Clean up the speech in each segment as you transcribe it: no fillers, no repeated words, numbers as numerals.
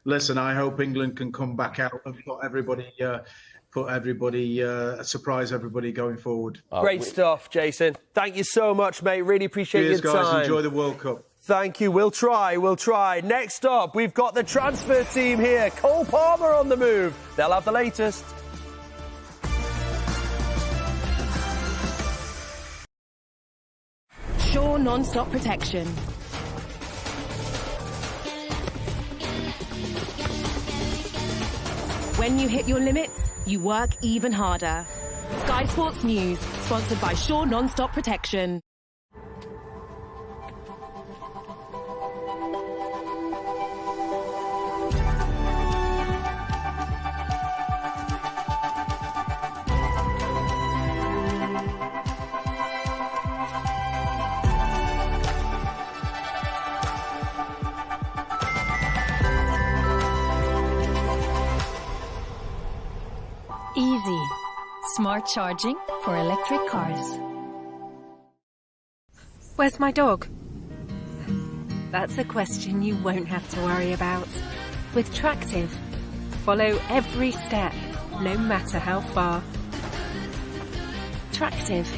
listen, I hope England can come back out and surprise everybody going forward. Great stuff, Jason. Thank you so much, mate. Really appreciate your time. Cheers, guys. Enjoy the World Cup. Thank you. We'll try. Next up, we've got the transfer team here. Cole Palmer on the move. They'll have the latest. Shaw non-stop protection. When you hit your limits, you work even harder. Sky Sports News, sponsored by Shaw non-stop protection. Easy. Smart charging for electric cars. Where's my dog? That's a question you won't have to worry about. With Tractive, follow every step, no matter how far. Tractive,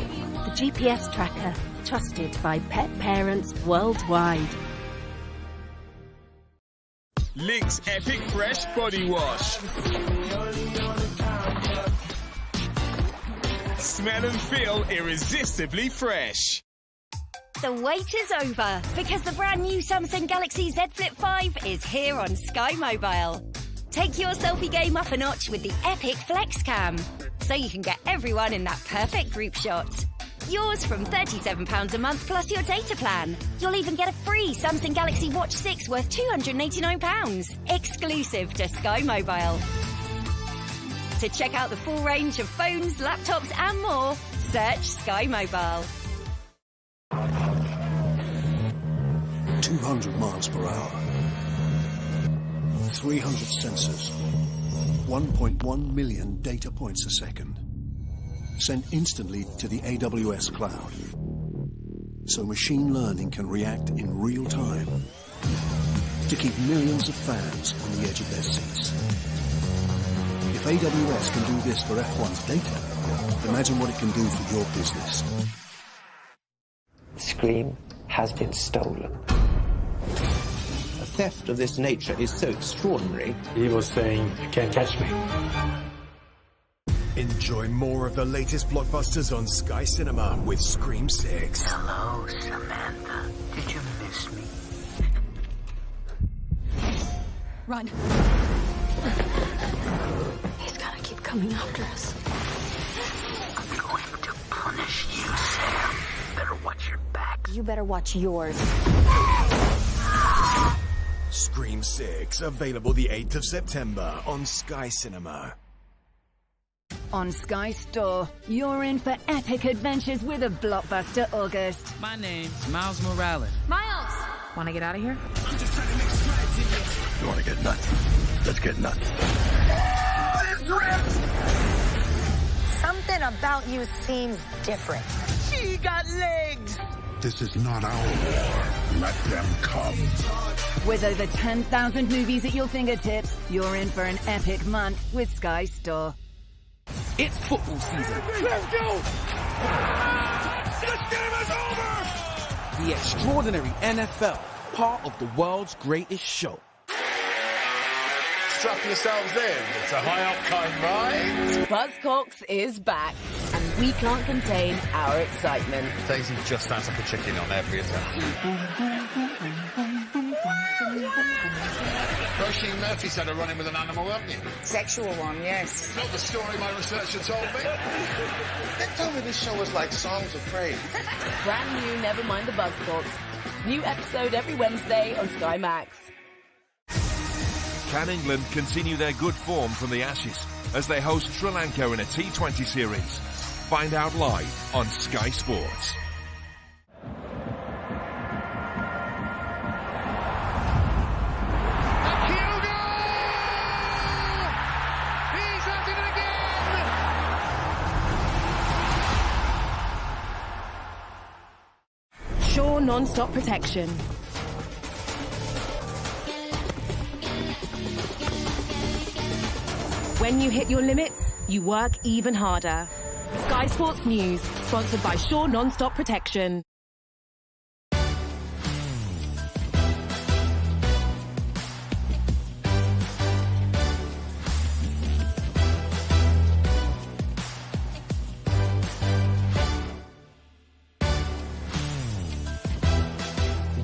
the GPS tracker trusted by pet parents worldwide. Lynx Epic Fresh Body Wash. Smell and feel irresistibly fresh. The wait is over because the brand new Samsung Galaxy Z Flip 5 is here on Sky Mobile. Take your selfie game up a notch with the Epic Flex Cam, so you can get everyone in that perfect group shot. Yours from £37 a month plus your data plan. You'll even get a free Samsung Galaxy Watch 6 worth £289, exclusive to Sky Mobile. To check out the full range of phones, laptops and more, search Sky Mobile. 200 miles per hour. 300 sensors. 1.1 million data points a second. Sent instantly to the AWS cloud. So machine learning can react in real time to keep millions of fans on the edge of their seats. If AWS can do this for F1's data, imagine what it can do for your business. Scream has been stolen. A theft of this nature is so extraordinary. He was saying, "You can't catch me." Enjoy more of the latest blockbusters on Sky Cinema with Scream 6. Hello, Samantha. Did you miss me? Run. He's gonna keep coming after us. I'm going to punish you, Sam. Better watch your back. You better watch yours. Scream 6, available the 8th of September on Sky Cinema. On Sky Store, you're in for epic adventures with a blockbuster August. My name's Miles Morales. Miles! Want to get out of here? I'm just trying to make strides in here. You want to get nuts? Let's get nuts. Something about you seems different. She got legs! This is not our war. Let them come. With over 10,000 movies at your fingertips, you're in for an epic month with Sky Store. It's football season. Let's go! This game is over! The extraordinary NFL, part of the world's greatest show. Strap yourselves in. It's a high octane ride. Buzzcocks is back, and we can't contain our excitement. Daisy just sounds like a chicken on every attack. Roisin Murphy said a run-in with an animal, haven't you? Sexual one, yes. It's not the story my researcher told me. They told me this show was like Songs of Praise. Brand new Never Mind the Buzzcocks. New episode every Wednesday on Sky Max. Can England continue their good form from the Ashes as they host Sri Lanka in a T20 series? Find out live on Sky Sports. Shaw non-stop protection. When you hit your limits, you work even harder. Sky Sports News, sponsored by Shaw Non-Stop Protection.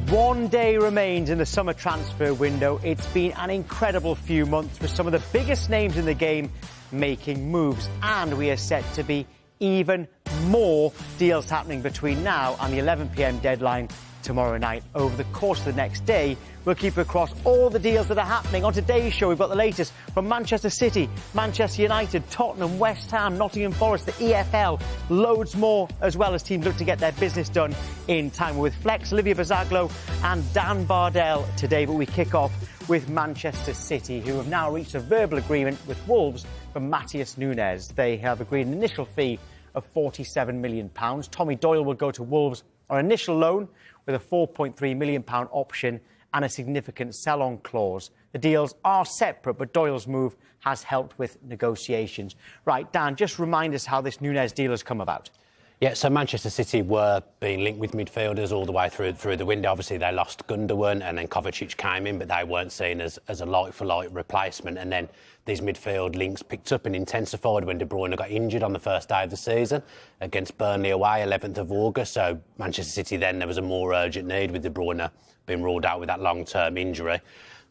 One day remains in the summer transfer window. It's been an incredible few months with some of the biggest names in the game making moves, and we are set to be even more deals happening between now and the 11 p.m. deadline tomorrow night. Over the course of the next day, we'll keep across all the deals that are happening. On today's show, we've got the latest from Manchester City, Manchester United, Tottenham, West Ham, Nottingham Forest, the EFL, loads more, as well as teams look to get their business done in time. With Flex, Olivia Bazaglo and Dan Bardell today, but we kick off with Manchester City, who have now reached a verbal agreement with Wolves for Matheus Nunes. They have agreed an initial fee of £47 million. Tommy Doyle will go to Wolves on initial loan with a £4.3 million option and a significant sell-on clause. The deals are separate, but Doyle's move has helped with negotiations. Right, Dan, just remind us how this Nunes deal has come about. Yeah, so Manchester City were being linked with midfielders all the way through the window. Obviously, they lost Gundogan and then Kovacic came in, but they weren't seen as a like-for-like replacement. And then these midfield links picked up and intensified when De Bruyne got injured on the first day of the season against Burnley away, 11th of August. So Manchester City then, there was a more urgent need with De Bruyne being ruled out with that long-term injury.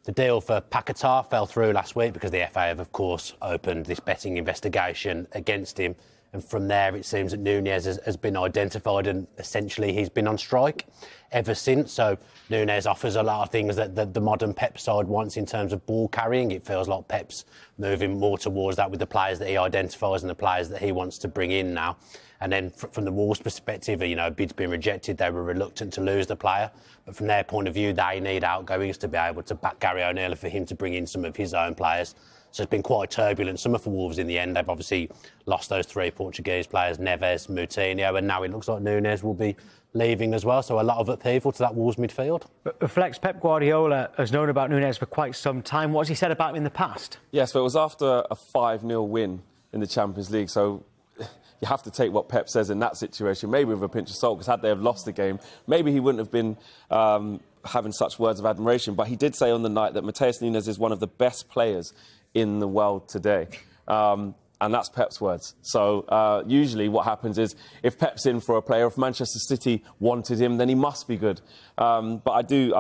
The deal for Paquetá fell through last week because the FA have, of course, opened this betting investigation against him. And from there, it seems that Nunes has been identified and essentially he's been on strike ever since. So Nunes offers a lot of things that the modern Pep side wants in terms of ball carrying. It feels like Pep's moving more towards that with the players that he identifies and the players that he wants to bring in now. And then from the Wolves' perspective, you know, bid's been rejected. They were reluctant to lose the player. But from their point of view, they need outgoings to be able to back Gary O'Neill and for him to bring in some of his own players. So it's been quite a turbulent summer for Wolves in the end. They've obviously lost those three Portuguese players, Neves, Moutinho, and now it looks like Nunes will be leaving as well. So a lot of upheaval to that Wolves midfield. Flex, Pep Guardiola has known about Nunes for quite some time. What has he said about him in the past? Yes, but it was after a 5-0 win in the Champions League. So you have to take what Pep says in that situation, maybe with a pinch of salt, because had they have lost the game, maybe he wouldn't have been having such words of admiration. But he did say on the night that Matheus Nunes is one of the best players in the world today. And that's Pep's words. So usually what happens is if Pep's in for a player, if Manchester City wanted him, then he must be good. But I do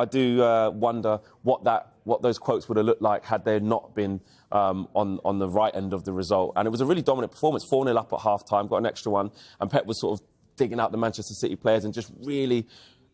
wonder what those quotes would have looked like had they not been on the right end of the result. And it was a really dominant performance, 4-0 up at half-time, got an extra one, and Pep was sort of digging out the Manchester City players and just really,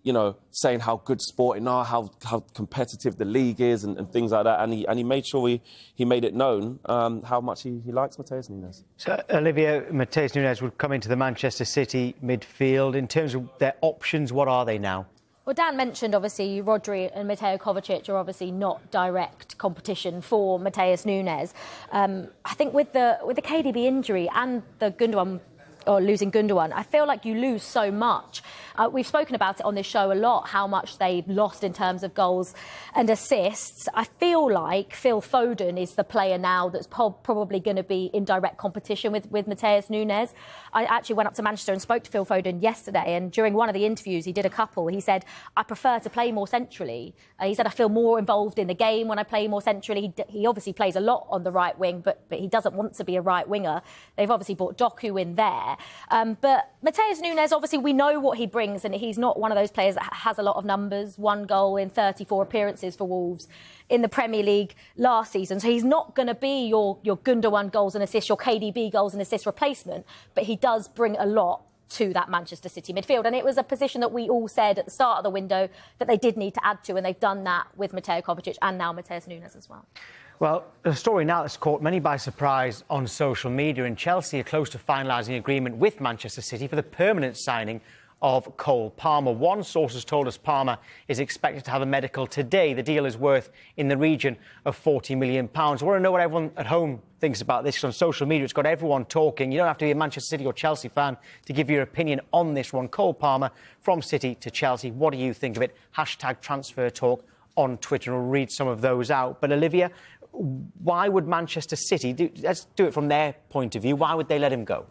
you know, saying how good Sporting are, how competitive the league is and things like that. And he made sure he made it known how much he likes Matheus Nunes. So, Olivia, Matheus Nunes would come into the Manchester City midfield. In terms of their options, what are they now? Well, Dan mentioned, obviously, Rodri and Mateo Kovacic are obviously not direct competition for Matheus Nunes. I think with the KDB injury and the Gundogan, or losing Gundogan, I feel like you lose so much. We've spoken about it on this show a lot, how much they've lost in terms of goals and assists. I feel like Phil Foden is the player now that's probably going to be in direct competition with Matheus Nunes. I actually went up to Manchester and spoke to Phil Foden yesterday, and during one of the interviews, he did a couple. He said, I prefer to play more centrally. He said, I feel more involved in the game when I play more centrally. He obviously plays a lot on the right wing, but he doesn't want to be a right winger. They've obviously brought Doku in there. But Matheus Nunes, obviously, we know what he brings, and he's not one of those players that has a lot of numbers. 1 goal in 34 appearances for Wolves in the Premier League last season. So he's not going to be your Gundogan goals and assists, your KDB goals and assists replacement, but he does bring a lot to that Manchester City midfield. And it was a position that we all said at the start of the window that they did need to add to, and they've done that with Mateo Kovacic and now Matheus Nunes as well. Well, a story now that's caught many by surprise on social media, and Chelsea are close to finalising agreement with Manchester City for the permanent signing of Cole Palmer. One source has told us Palmer is expected to have a medical today. The deal is worth in the region of £40 million. I want to know what everyone at home thinks about this, because on social media it's got everyone talking. You don't have to be a Manchester City or Chelsea fan to give your opinion on this one. Cole Palmer from City to Chelsea. What do you think of it? #transfer talk on Twitter. We'll read some of those out. But Olivia, why would Manchester City, let's do it from their point of view, why would they let him go?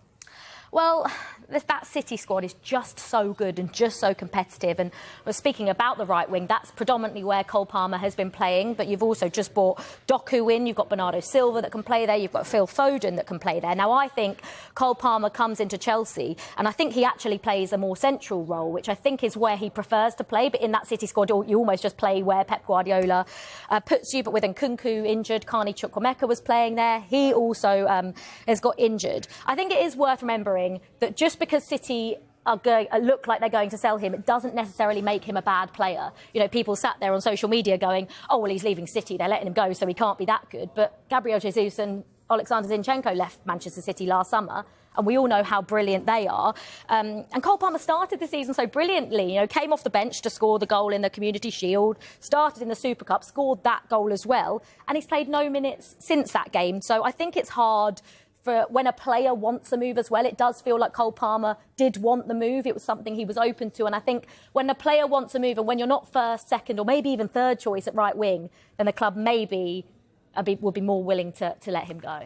Well, that City squad is just so good and just so competitive. And we're speaking about the right wing, that's predominantly where Cole Palmer has been playing. But you've also just brought Doku in. You've got Bernardo Silva that can play there. You've got Phil Foden that can play there. Now, I think Cole Palmer comes into Chelsea and I think he actually plays a more central role, which I think is where he prefers to play. But in that City squad, you almost just play where Pep Guardiola puts you. But with Nkunku injured, Carney Chukwuemeka was playing there. He also has got injured. I think it is worth remembering that just because City look like they're going to sell him, it doesn't necessarily make him a bad player. You know, people sat there on social media going, oh, well, he's leaving City, they're letting him go, so he can't be that good. But Gabriel Jesus and Alexander Zinchenko left Manchester City last summer, and we all know how brilliant they are. And Cole Palmer started the season so brilliantly, you know, came off the bench to score the goal in the Community Shield, started in the Super Cup, scored that goal as well, and he's played no minutes since that game. So I think it's hard for when a player wants a move as well. It does feel like Cole Palmer did want the move. It was something he was open to. And I think when a player wants a move and when you're not first, second or maybe even third choice at right wing, then the club maybe would be more willing to let him go.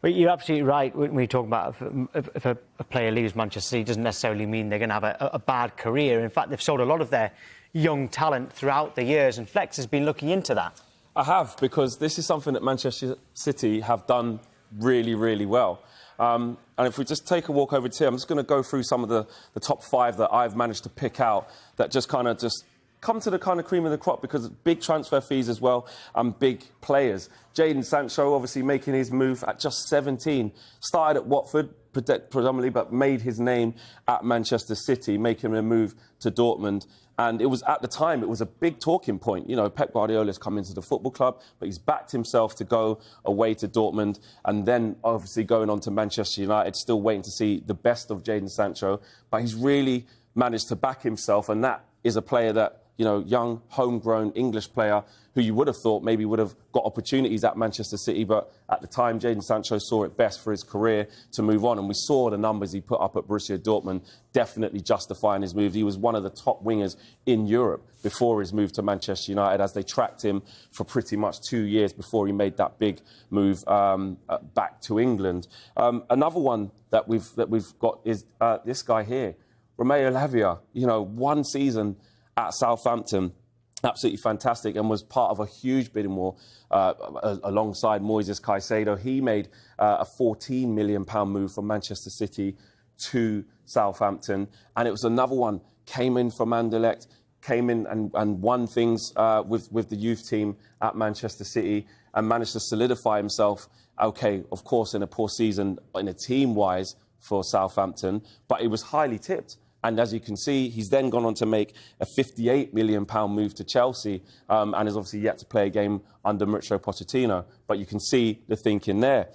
Well, you're absolutely right when we talk about if a player leaves Manchester City, it doesn't necessarily mean they're going to have a bad career. In fact, they've sold a lot of their young talent throughout the years, and Flex has been looking into that. I have, because this is something that Manchester City have done really, really well. And if we just take a walk over to here, I'm just going to go through some of the top 5 that I've managed to pick out that just kind of just come to the kind of cream of the crop, because big transfer fees as well and big players. Jadon Sancho obviously making his move at just 17. Started at Watford predominantly, but made his name at Manchester City, making a move to Dortmund. And it was, at the time, it was a big talking point. You know, Pep Guardiola's come into the football club, but he's backed himself to go away to Dortmund and then obviously going on to Manchester United, still waiting to see the best of Jadon Sancho. But he's really managed to back himself, and that is a player that, you know, young, homegrown English player who you would have thought maybe would have got opportunities at Manchester City, but at the time, Jadon Sancho saw it best for his career to move on, and we saw the numbers he put up at Borussia Dortmund definitely justifying his move. He was one of the top wingers in Europe before his move to Manchester United, as they tracked him for pretty much 2 years before he made that big move back to England. Another one that we've got is this guy here, Romeo Lavia. You know, 1 season at Southampton, absolutely fantastic, and was part of a huge bidding war alongside Moises Caicedo. He made a £14 million move from Manchester City to Southampton, and it was another one, came in from Anderlecht, came in and won things with the youth team at Manchester City, and managed to solidify himself, okay, of course, in a poor season in a team-wise for Southampton, but it was highly tipped. And as you can see, he's then gone on to make a £58 million move to Chelsea, and is obviously yet to play a game under Mauricio Pochettino. But you can see the thinking there.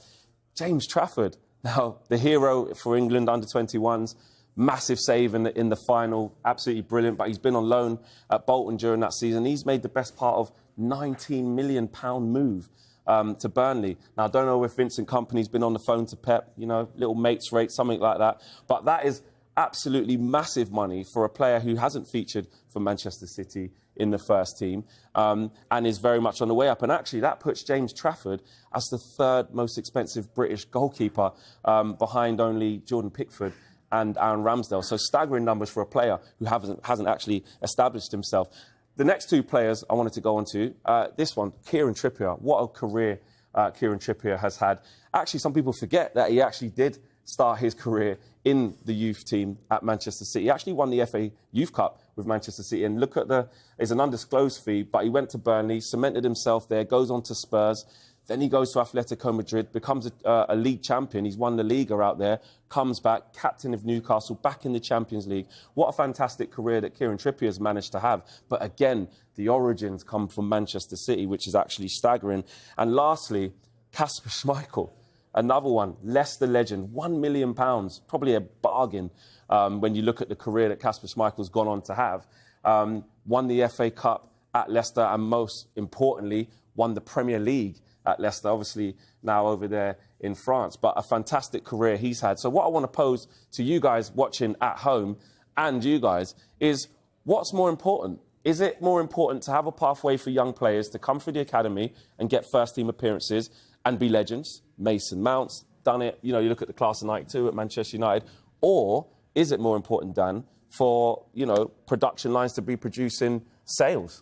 James Trafford, now the hero for England under-21s, massive save in the final, absolutely brilliant. But he's been on loan at Bolton during that season. He's made the best part of £19 million move to Burnley. Now, I don't know if Vincent Kompany's been on the phone to Pep, you know, little mates rate, something like that. But that is absolutely massive money for a player who hasn't featured for Manchester City in the first team, and is very much on the way up. And actually, that puts James Trafford as the 3rd most expensive British goalkeeper, behind only Jordan Pickford and Aaron Ramsdale. So staggering numbers for a player who hasn't actually established himself. The next 2 players I wanted to go on to, this one, Kieran Trippier. What a career Kieran Trippier has had. Actually, some people forget that he actually did start his career in the youth team at Manchester City. He actually won the FA Youth Cup with Manchester City, and look at it's an undisclosed fee, but he went to Burnley, cemented himself there, goes on to Spurs, then he goes to Atletico Madrid, becomes a league champion. He's won the Liga out there, comes back, captain of Newcastle, back in the Champions League. What a fantastic career that Kieran Trippier has managed to have. But again, the origins come from Manchester City, which is actually staggering. And lastly, Kasper Schmeichel. Another one, Leicester legend, £1 million, probably a bargain when you look at the career that Kasper Schmeichel's gone on to have. Won the FA Cup at Leicester, and most importantly, won the Premier League at Leicester, obviously now over there in France. But a fantastic career he's had. So what I want to pose to you guys watching at home and you guys is, what's more important? Is it more important to have a pathway for young players to come through the academy and get first-team appearances and be legends? Mason Mount's done it. You know, you look at the class of '92 at Manchester United. Or is it more important, Dan, for, you know, production lines to be producing sales?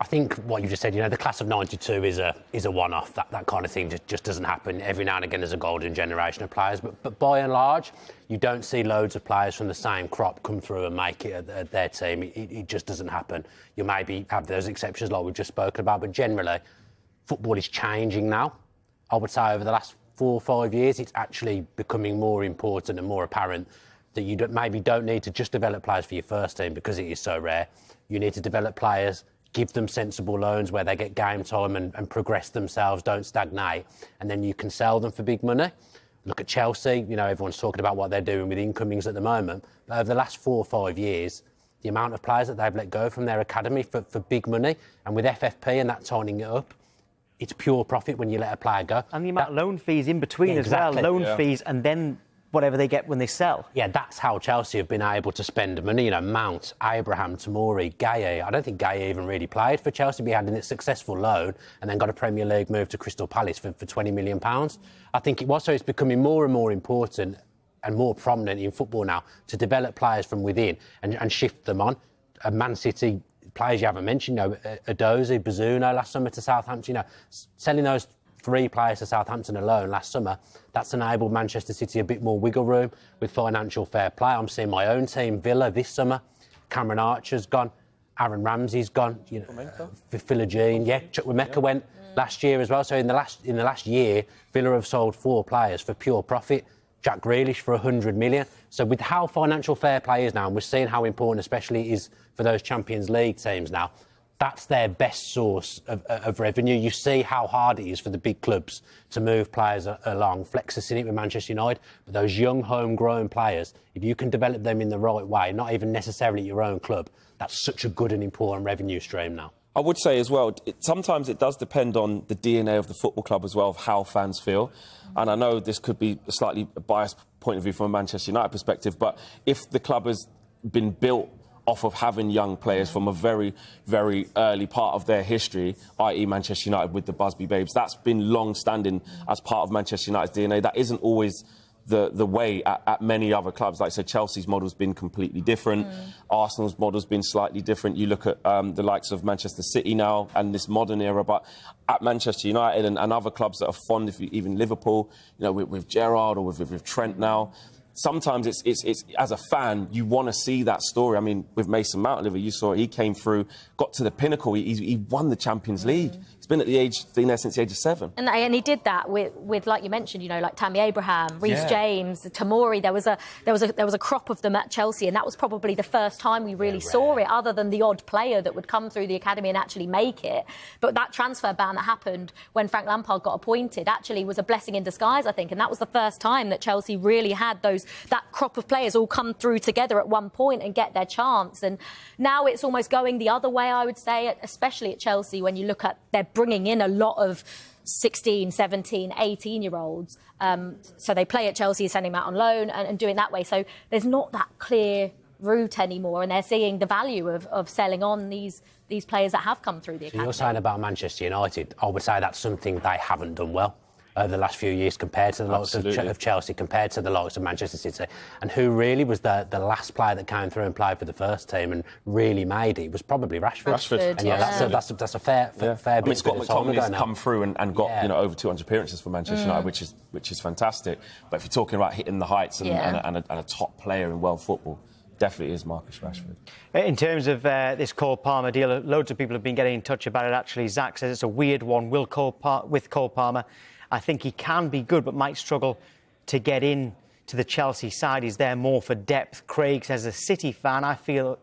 I think what you just said, you know, the class of '92 is a one-off. That kind of thing just doesn't happen. Every now and again there's a golden generation of players, but by and large, you don't see loads of players from the same crop come through and make it at their team. It just doesn't happen. You maybe have those exceptions like we've just spoken about, but generally, football is changing now. I would say over the last 4 or 5 years, it's actually becoming more important and more apparent that you maybe don't need to just develop players for your first team because it is so rare. You need to develop players, give them sensible loans where they get game time and progress themselves, don't stagnate, and then you can sell them for big money. Look at Chelsea, you know, everyone's talking about what they're doing with incomings at the moment, but over the last 4 or 5 years, the amount of players that they've let go from their academy for big money, and with FFP and that tightening it up, it's pure profit when you let a player go. And the amount of loan fees in between as well, loan fees, and then whatever they get when they sell. Yeah, that's how Chelsea have been able to spend money. You know, Mount, Abraham, Tomori, Gaye. I don't think Gaye even really played for Chelsea. He had a successful loan and then got a Premier League move to Crystal Palace for £20 million. I think it was. So it's becoming more and more important and more prominent in football now to develop players from within and shift them on. Man City, players you haven't mentioned, you know, Edozie, Bazunu last summer to Southampton, you know, selling those 3 players to Southampton alone last summer, that's enabled Manchester City a bit more wiggle room with financial fair play. I'm seeing my own team, Villa, this summer. Cameron Archer's gone. Aaron Ramsey's gone. You know, Philogene, Chukwuemeka went last year as well. So in the last year, Villa have sold 4 players for pure profit. Jack Grealish for £100 million. So with how financial fair play is now, and we're seeing how important especially it is for those Champions League teams now, that's their best source of revenue. You see how hard it is for the big clubs to move players along. Flex has seen it with Manchester United, but those young, homegrown players, if you can develop them in the right way, not even necessarily your own club, that's such a good and important revenue stream now. I would say as well, sometimes it does depend on the DNA of the football club as well, of how fans feel. And I know this could be a slightly biased point of view from a Manchester United perspective, but if the club has been built off of having young players from a very, very early part of their history, i.e. Manchester United with the Busby Babes, that's been long-standing as part of Manchester United's DNA. That isn't always the way at many other clubs. Like I said, Chelsea's model's been completely different. Arsenal's model's been slightly different. You look at the likes of Manchester City now and this modern era, but at Manchester United and other clubs that are fond, if you, even Liverpool, you know, with Gerrard or with Trent now, sometimes it's as a fan, you want to see that story. I mean, with Mason Mount, you saw he came through, got to the pinnacle. He won the Champions League. He's been there since the age of 7. And he did that with like you mentioned, you know, like Tammy Abraham, Reece James, Tomori. There was a crop of them at Chelsea, and that was probably the first time we really saw it, other than the odd player that would come through the academy and actually make it. But that transfer ban that happened when Frank Lampard got appointed actually was a blessing in disguise, I think, and that was the first time that Chelsea really had that crop of players all come through together at one point and get their chance. And now it's almost going the other way, I would say, especially at Chelsea, when you look at they're bringing in a lot of 16, 17, 18-year-olds. So they play at Chelsea, sending them out on loan and doing that way. So there's not that clear route anymore, and they're seeing the value of selling on these players that have come through the academy. So you're saying about Manchester United, I would say that's something they haven't done well over the last few years compared to the likes of Chelsea, compared to the likes of Manchester City. And who really was the last player that came through and played for the first team and really made it was probably Rashford. And that's a fair bit. I mean, Scott McTominay's come through and got over 200 appearances for Manchester United, which is fantastic. But if you're talking about hitting the heights and a top player in world football, definitely is Marcus Rashford. In terms of this Cole Palmer deal, loads of people have been getting in touch about it. Actually, Zach says it's a weird one. With Cole Palmer, I think he can be good, but might struggle to get in to the Chelsea side. He's there more for depth. Craig says, as a City fan, I fear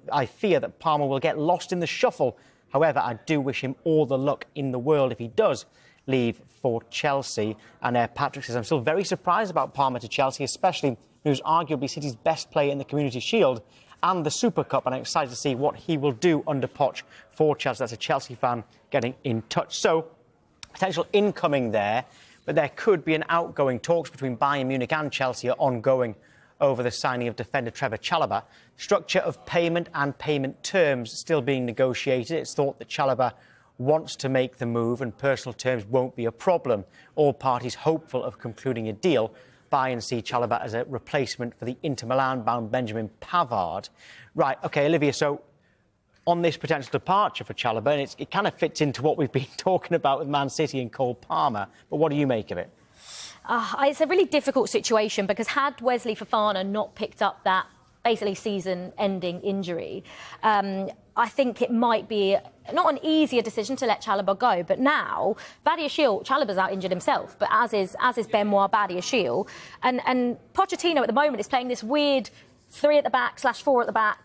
that Palmer will get lost in the shuffle. However, I do wish him all the luck in the world if he does leave for Chelsea. And Patrick says, I'm still very surprised about Palmer to Chelsea, especially who's arguably City's best player in the Community Shield and the Super Cup, and I'm excited to see what he will do under Poch for Chelsea. That's a Chelsea fan getting in touch. So, potential incoming there. But there could be an outgoing. Talks between Bayern Munich and Chelsea are ongoing over the signing of defender Trevor Chalobah. Structure of payment and payment terms still being negotiated. It's thought that Chalobah wants to make the move and personal terms won't be a problem. All parties hopeful of concluding a deal. Buy and see Chalobah as a replacement for the Inter Milan-bound Benjamin Pavard. Right, OK, Olivia, so on this potential departure for Chalobah, and it kind of fits into what we've been talking about with Man City and Cole Palmer, but what do you make of it? It's a really difficult situation because had Wesley Fofana not picked up that basically season-ending injury, I think it might be not an easier decision to let Chalobah go. But now, Badiashile, Chalobah's out injured himself, but as is Benoit Badiashile. And Pochettino at the moment is playing this weird 3 at the back / 4 at the back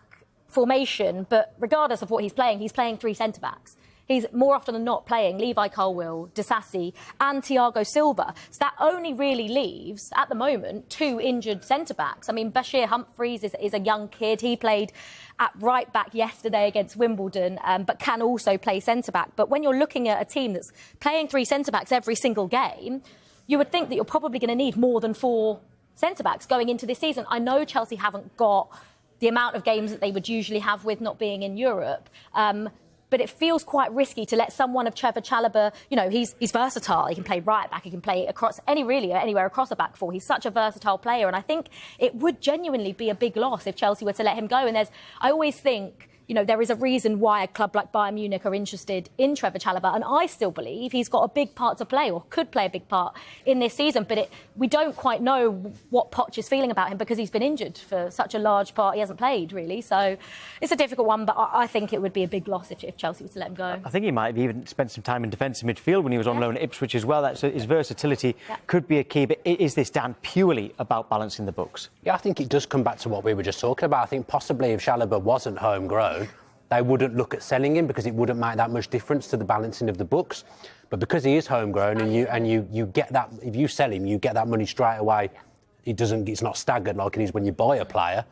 formation, but regardless of what he's playing 3 centre-backs. He's more often than not playing Levi Colwill, Disasi and Thiago Silva. So that only really leaves, at the moment, 2 injured centre-backs. I mean, Bashir Humphreys is a young kid. He played at right-back yesterday against Wimbledon, but can also play centre-back. But when you're looking at a team that's playing 3 centre-backs every single game, you would think that you're probably going to need more than 4 centre-backs going into this season. I know Chelsea haven't got the amount of games that they would usually have with not being in Europe, but it feels quite risky to let someone of Trevor Chalobah, you know, he's versatile. He can play right back, he can play across anywhere across a back four. He's such a versatile player, and I think it would genuinely be a big loss if Chelsea were to let him go. And I always think, you know, there is a reason why a club like Bayern Munich are interested in Trevor Chalobah, and I still believe he's got a big part to play, or could play a big part in this season. But we don't quite know what Poch is feeling about him because he's been injured for such a large part. He hasn't played, really. So it's a difficult one, but I think it would be a big loss if Chelsea was to let him go. I think he might have even spent some time in defensive midfield when he was on loan at Ipswich as well. So his versatility could be a key. But is this, Dan, purely about balancing the books? Yeah, I think it does come back to what we were just talking about. I think possibly if Chalobah wasn't homegrown, they wouldn't look at selling him because it wouldn't make that much difference to the balancing of the books. But because he is homegrown and you get that, if you sell him, you get that money straight away. It's not staggered like it is when you buy a player.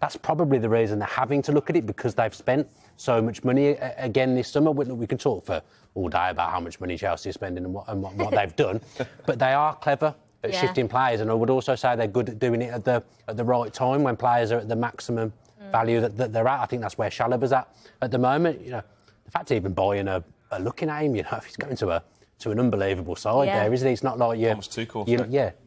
That's probably the reason they're having to look at it, because they've spent so much money again this summer. We can talk for all day about how much money Chelsea are spending and what they've done, but they are clever at shifting players, and I would also say they're good at doing it at the right time when players are at the maximum value that they're at. I think that's where Chalobah's at the moment. You know, the fact even buying a looking at him, you know, if he's going to an unbelievable side there, isn't he? It's not like you're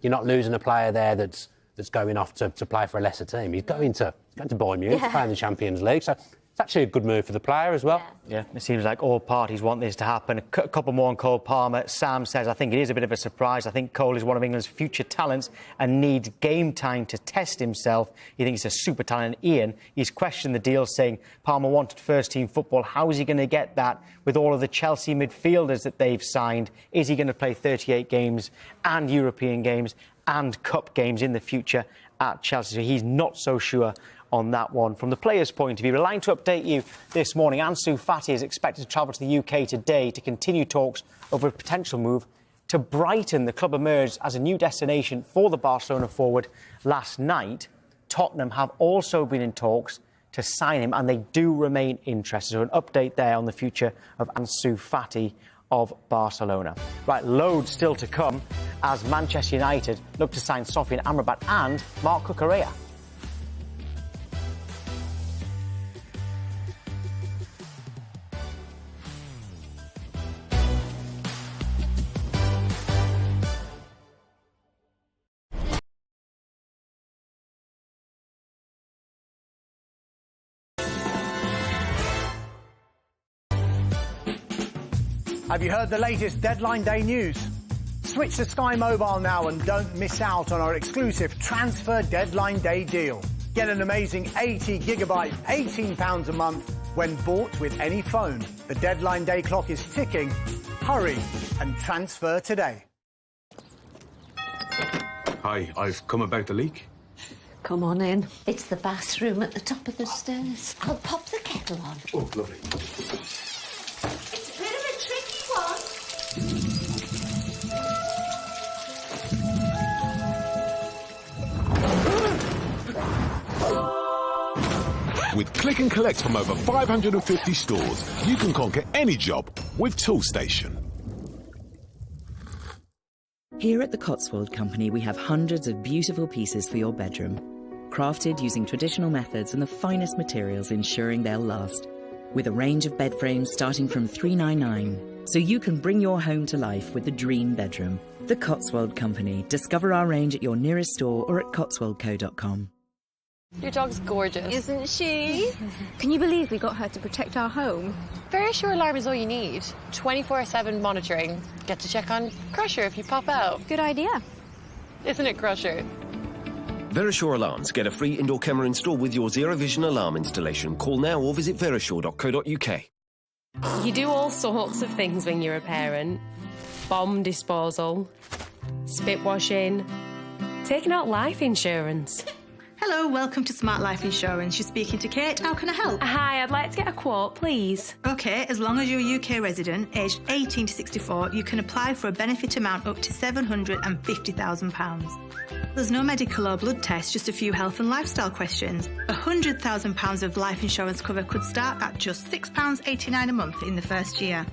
not losing a player there that's going off to play for a lesser team. He's going to Bayern Munich to play in the Champions League. So it's actually a good move for the player as well. Yeah, it seems like all parties want this to happen. A couple more on Cole Palmer. Sam says, I think it is a bit of a surprise. I think Cole is one of England's future talents and needs game time to test himself. He thinks he's a super talent. Ian, he's questioned the deal, saying Palmer wanted first-team football. How is he going to get that with all of the Chelsea midfielders that they've signed? Is he going to play 38 games and European games and cup games in the future at Chelsea? So he's not so sure on that one. From the players' point of view, we're lying to update you this morning. Ansu Fati is expected to travel to the UK today to continue talks over a potential move to Brighton. The club emerged as a new destination for the Barcelona forward last night. Tottenham have also been in talks to sign him, and they do remain interested. So an update there on the future of Ansu Fati of Barcelona. Right, loads still to come as Manchester United look to sign Sofian Amrabat and Marc Cucurella. Have you heard the latest deadline day news? Switch to Sky Mobile now and don't miss out on our exclusive transfer deadline day deal. Get an amazing 80 gigabyte, £18 a month when bought with any phone. The deadline day clock is ticking. Hurry and transfer today. Hi, I've come about the leak. Come on in. It's the bathroom at the top of the stairs. I'll pop the kettle on. Oh, lovely. It's a bit of a tricky one. With click and collect from over 550 stores, you can conquer any job with Toolstation. Here at the Cotswold Company, we have hundreds of beautiful pieces for your bedroom. crafted using traditional methods and the finest materials ensuring they'll last. With a range of bed frames starting from $399, so you can bring your home to life with the dream bedroom. The Cotswold Company. Discover our range at your nearest store or at cotswoldco.com. Your dog's gorgeous. Isn't she? Can you believe we got her to protect our home? Verisure alarm is all you need. 24/7 monitoring. Get to check on Crusher if you pop out. Good idea. Isn't it, Crusher? Verisure alarms. Get a free indoor camera install with your Zero Vision alarm installation. Call now or visit verisure.co.uk. You do all sorts of things when you're a parent. Bomb disposal, spit washing, taking out life insurance. Hello, welcome to Smart Life Insurance. You're speaking to Kate. How can I help? Hi, I'd like to get a quote, please. OK, as long as you're a UK resident, aged 18 to 64, you can apply for a benefit amount up to £750,000. There's no medical or blood test, just a few health and lifestyle questions. £100,000 of life insurance cover could start at just £6.89 a month in the first year.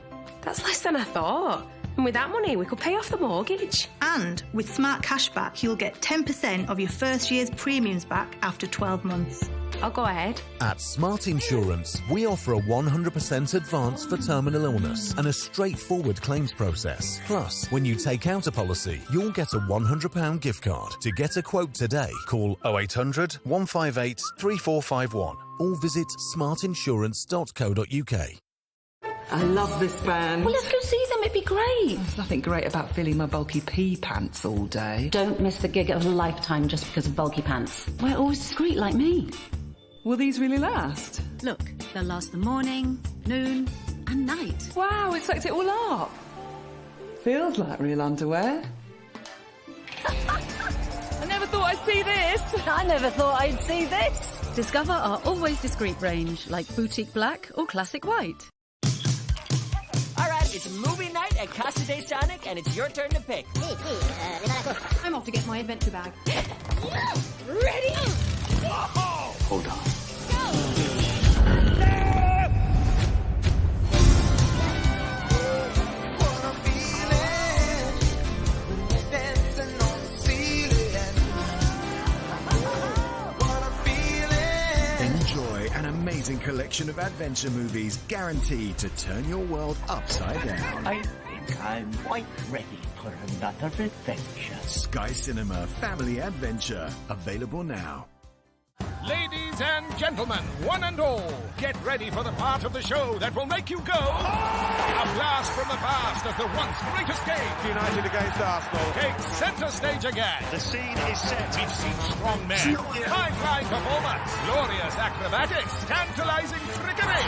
That's less than I thought. And with that money, we could pay off the mortgage. And with Smart Cashback, you'll get 10% of your first year's premiums back after 12 months. I'll go ahead. At Smart Insurance, we offer a 100% advance for terminal illness and a straightforward claims process. Plus, when you take out a policy, you'll get a £100 gift card. To get a quote today, call 0800 158 3451 or visit smartinsurance.co.uk. I love this band. Well, let's go see them. It'd be great. There's nothing great about filling my bulky pea pants all day. Don't miss the gig of a lifetime just because of bulky pants. We're always discreet like me. Will these really last? Look, they'll last the morning, noon and night. Wow, it soaked it all up. Feels like real underwear. I never thought I'd see this. I never thought I'd see this. Discover our always discreet range, like boutique black or classic white. It's movie night at Casa de Sonic, and it's your turn to pick. I'm off to get my adventure bag. Ready? Whoa! Hold on. Enjoy an amazing collection of adventure movies guaranteed to turn your world upside down. I think I'm quite ready for another adventure. Sky Cinema Family Adventure, available now. Ladies and gentlemen, one and all, get ready for the part of the show that will make you go, a blast from the past as the once great escape. United against Arsenal. Takes centre stage again. The scene is set. We've seen strong men, high-flying performance, glorious acrobatics, tantalising trickery.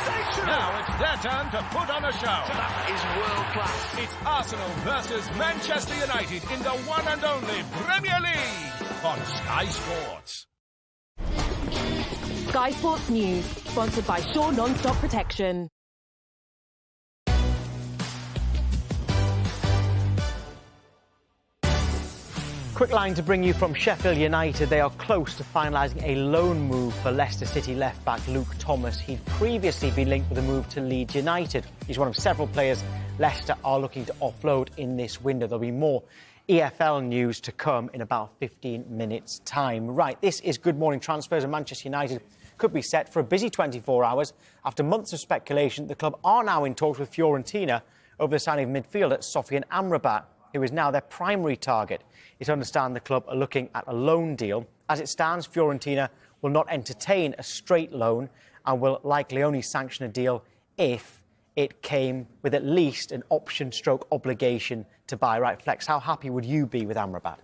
Sensational! Now it's their turn to put on a show. That is world-class. It's Arsenal versus Manchester United in the one and only Premier League on Sky Sports. Sky Sports News, sponsored by Shaw Non-Stop Protection. Quick line to bring you from Sheffield United. They are close to finalising a loan move for Leicester City left-back Luke Thomas. He'd previously been linked with a move to Leeds United. He's one of several players Leicester are looking to offload in this window. There'll be more EFL news to come in about 15 minutes' time. Right, this is Good Morning Transfers, and Manchester United could be set for a busy 24 hours. After months of speculation, the club are now in talks with Fiorentina over the signing of midfielder Sofian Amrabat, who is now their primary target. It's understand the club are looking at a loan deal. As it stands, Fiorentina will not entertain a straight loan and will likely only sanction a deal if it came with at least an option/obligation to buy. Right, Flex, how happy would you be with Amrabat?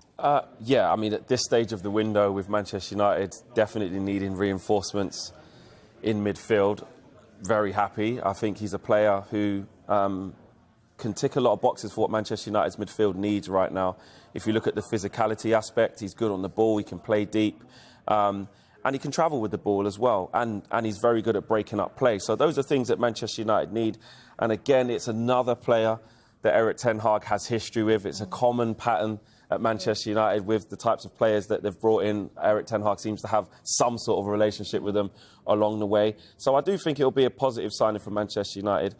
Yeah, I mean, at this stage of the window with Manchester United definitely needing reinforcements in midfield, very happy. I think he's a player who can tick a lot of boxes for what Manchester United's midfield needs right now. If you look at the physicality aspect, he's good on the ball, he can play deep, and he can travel with the ball as well, and he's very good at breaking up play. So those are things that Manchester United need. And again, it's another player that Erik ten Hag has history with. It's a common pattern at Manchester United with the types of players that they've brought in. Erik ten Hag seems to have some sort of a relationship with them along the way. So I do think it'll be a positive signing for Manchester United.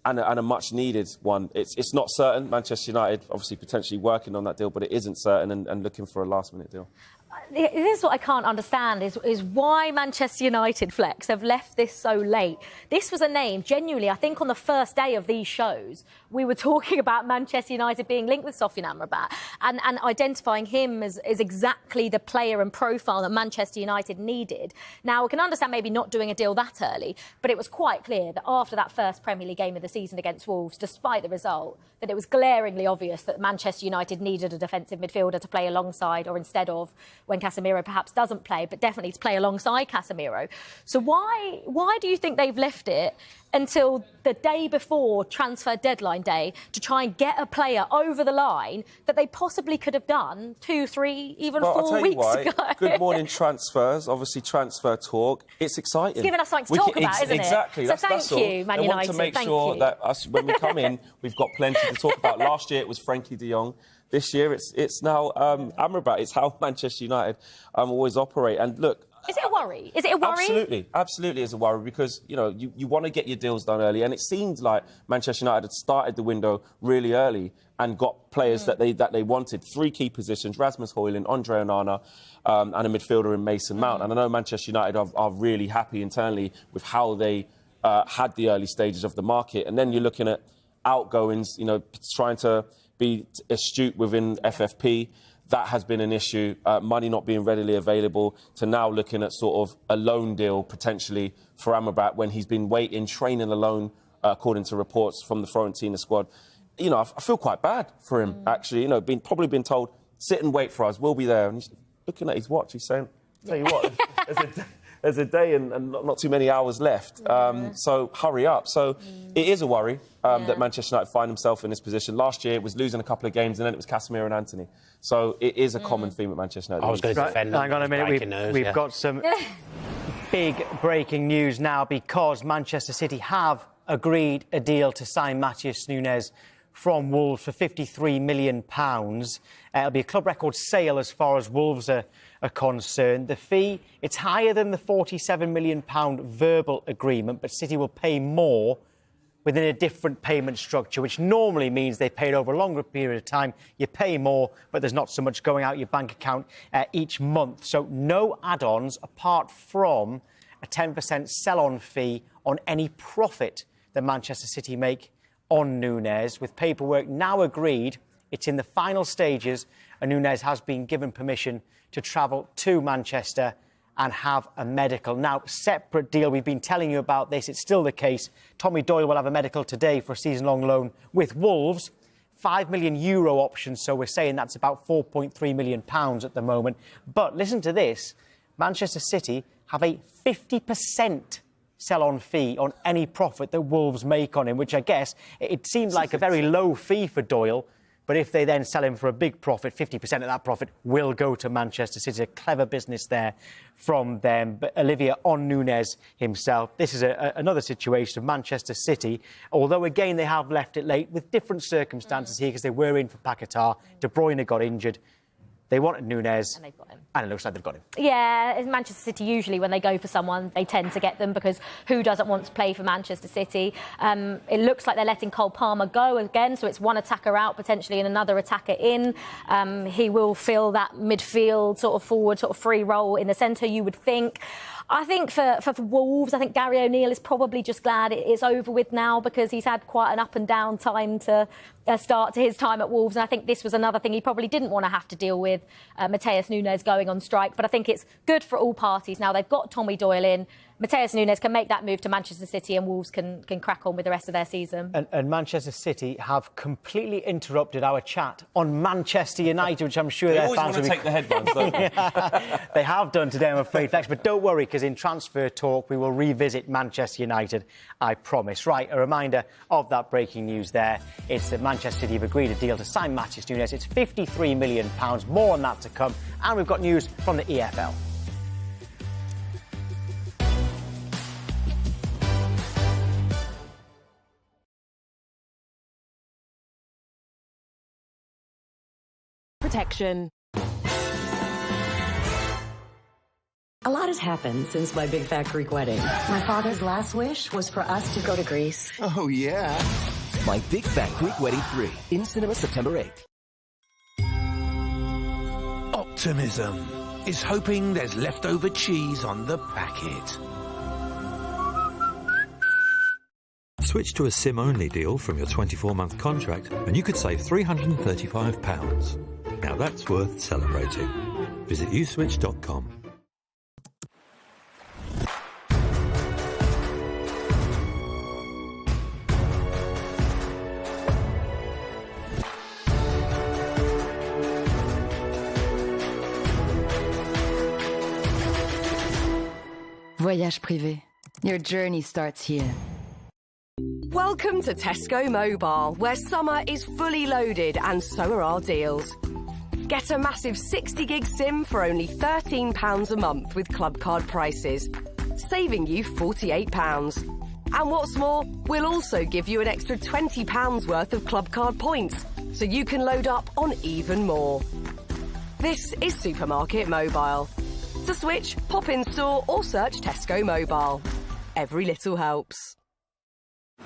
And a much-needed one. It's not certain. Manchester United obviously potentially working on that deal, but it isn't certain and looking for a last-minute deal. This is what I can't understand is why Manchester United, Flex, have left this so late. This was a name, genuinely, I think on the first day of these shows, we were talking about Manchester United being linked with Sofyan Amrabat and identifying him as exactly the player and profile that Manchester United needed. Now, we can understand maybe not doing a deal that early, but it was quite clear that after that first Premier League game of the season against Wolves, despite the result, that it was glaringly obvious that Manchester United needed a defensive midfielder to play alongside or instead of when Casemiro perhaps doesn't play, but definitely to play alongside Casemiro. So why do you think they've left it until the day before transfer deadline day to try and get a player over the line that they possibly could have done 2, 3, even 4 weeks ago? Good morning, transfers. Obviously, transfer talk. It's exciting. It's given us something to talk about, isn't it? Exactly. So that's thank you, all. Man I United. want to make sure that us, when we come in, we've got plenty to talk about. Last year, it was Frankie de Jong. This year, it's now Amrabat. It's how Manchester United always operate. And look, is it a worry? Is it a worry? Absolutely is a worry because, you know, you want to get your deals done early, and it seemed like Manchester United had started the window really early and got players that they wanted. 3 key positions, Rasmus Højlund, Andre Onana, and a midfielder in Mason Mount. And I know Manchester United are really happy internally with how they had the early stages of the market. And then you're looking at outgoings, you know, trying to be astute within FFP. That has been an issue, money not being readily available, to now looking at sort of a loan deal potentially for Amrabat when he's been waiting, training alone, according to reports from the Fiorentina squad. You know, I feel quite bad for him, actually. You know, probably been told, sit and wait for us, we'll be there. And he's looking at his watch, he's saying, tell you what, there's a day and not too many hours left. So hurry up. So it is a worry that Manchester United find himself in this position. Last year it was losing a couple of games and then it was Casemiro and Anthony. So it is a common theme at Manchester United. I was going to defend them. Hang on a minute. We've got some big breaking news now because Manchester City have agreed a deal to sign Matheus Nunes from Wolves for £53 million. It'll be a club record sale as far as Wolves are concerned. The fee, it's higher than the £47 million verbal agreement, but City will pay more within a different payment structure, which normally means they pay it over a longer period of time. You pay more, but there's not so much going out your bank account each month. So no add-ons apart from a 10% sell-on fee on any profit that Manchester City make on Nunes. With paperwork now agreed, it's in the final stages, and Nunes has been given permission to travel to Manchester and have a medical. Now, separate deal, we've been telling you about this, it's still the case. Tommy Doyle will have a medical today for a season-long loan with Wolves. €5 million option, so we're saying that's about £4.3 million at the moment. But listen to this, Manchester City have a 50% sell-on fee on any profit that Wolves make on him, which I guess, it seems like a very low fee for Doyle. But if they then sell him for a big profit, 50% of that profit will go to Manchester City. A clever business there from them. But Olivia, on Nunes himself, this is another situation of Manchester City. Although, again, they have left it late with different circumstances here because they were in for Paquetá. De Bruyne got injured. They wanted Nunes. And they've got him. And it looks like they've got him. Yeah, in Manchester City, usually when they go for someone, they tend to get them because who doesn't want to play for Manchester City? It looks like they're letting Cole Palmer go again, so it's one attacker out, potentially, and another attacker in. He will fill that midfield, sort of forward, sort of free role in the centre, you would think. I think for Wolves, I think Gary O'Neill is probably just glad it's over with now because he's had quite an up and down time to start to his time at Wolves. And I think this was another thing he probably didn't want to have to deal with, Matheus Nunes going on strike. But I think it's good for all parties. Now they've got Tommy Doyle in. Matheus Nunes can make that move to Manchester City and Wolves can crack on with the rest of their season. And Manchester City have completely interrupted our chat on Manchester United, which I'm sure their fans will take the headlines, don't they? They have done today, I'm afraid, Flex. But don't worry, because in Transfer Talk, we will revisit Manchester United, I promise. Right, a reminder of that breaking news there. It's that Manchester City have agreed a deal to sign Matheus Nunes. It's £53 million. More on that to come. And we've got news from the EFL. Protection. A lot has happened since my big fat Greek wedding. My father's last wish was for us to go to Greece. Oh, yeah. My Big Fat Greek Wedding 3, in cinema September 8th. Optimism, is hoping there's leftover cheese on the packet. Switch to a SIM-only deal from your 24-month contract and you could save £335. Now that's worth celebrating. Visit uswitch.com. Voyage privé. Your journey starts here. Welcome to Tesco Mobile, where summer is fully loaded and so are our deals. Get a massive 60-gig SIM for only £13 a month with Club Card prices, saving you £48. And what's more, we'll also give you an extra £20 worth of Club Card points, so you can load up on even more. This is Supermarket Mobile. To switch, pop in store or search Tesco Mobile. Every little helps.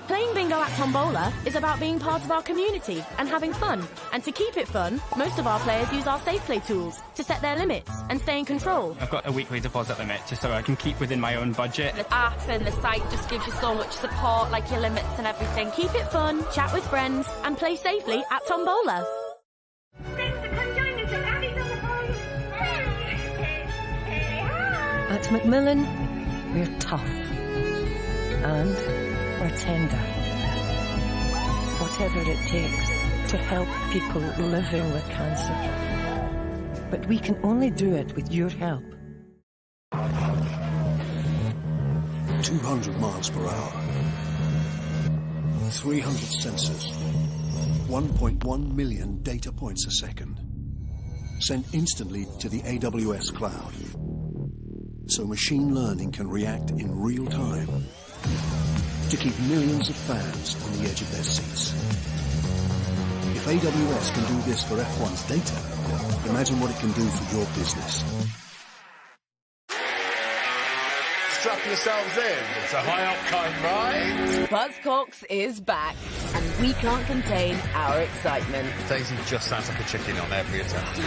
Playing bingo at Tombola is about being part of our community and having fun. And to keep it fun, most of our players use our safe play tools to set their limits and stay in control. I've got a weekly deposit limit just so I can keep within my own budget. The app and the site just gives you so much support, like your limits and everything. Keep it fun, chat with friends, and play safely at Tombola. At Macmillan, we're tough. And we're tender. Whatever it takes to help people living with cancer. But we can only do it with your help. 200 miles per hour. 300 sensors. 1.1 million data points a second. Sent instantly to the AWS cloud. So machine learning can react in real time to keep millions of fans on the edge of their seats. If AWS can do this for F1's data, imagine what it can do for your business. Strap yourselves in. It's a high-octane ride. Buzzcocks is back, and we can't contain our excitement. Daisy just sounds like a chicken on every attempt.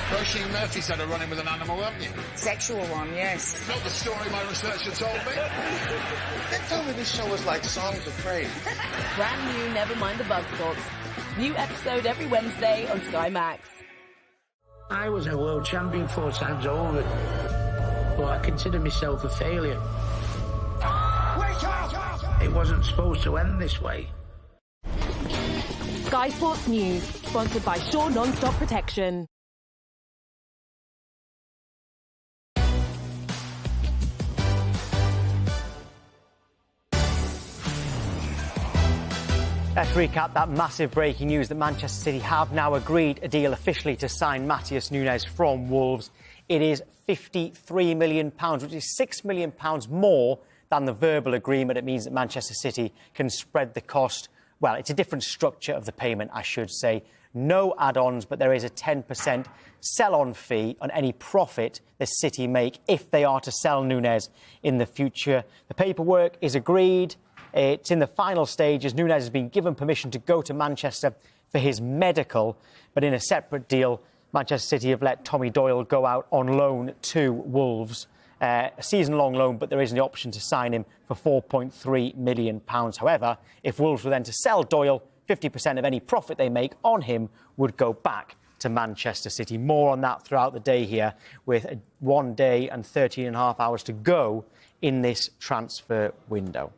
Roisin Murphy said a run-in with an animal, haven't you? Sexual one, yes. Not the story my researcher told me. They told me this show was like Songs of Praise. Brand new Never Mind the Buzzcocks. New episode every Wednesday on Sky Max. I was a world champion 4 times over, but I consider myself a failure. Wake up! It wasn't supposed to end this way. Sky Sports News, sponsored by Shaw Non-Stop Protection. Let's recap that massive breaking news that Manchester City have now agreed a deal officially to sign Matheus Nunes from Wolves. It is £53 million, which is £6 million more than the verbal agreement. It means that Manchester City can spread the cost. Well, it's a different structure of the payment, I should say. No add-ons, but there is a 10% sell-on fee on any profit the City make if they are to sell Nunes in the future. The paperwork is agreed. It's in the final stages. Nunes has been given permission to go to Manchester for his medical, but in a separate deal, Manchester City have let Tommy Doyle go out on loan to Wolves. A season-long loan, but there is an option to sign him for £4.3 million. However, if Wolves were then to sell Doyle, 50% of any profit they make on him would go back to Manchester City. More on that throughout the day here, with 1 day and 13.5 hours to go in this transfer window.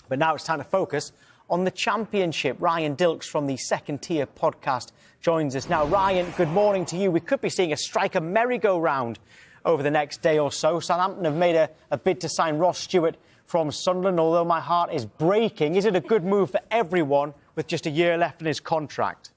But now it's time to focus on the Championship. Ryan Dilks from the Second Tier podcast joins us now. Ryan, good morning to you. We could be seeing a striker merry-go-round over the next day or so. Southampton have made a bid to sign Ross Stewart from Sunderland, although my heart is breaking. Is it a good move for everyone with just a year left in his contract?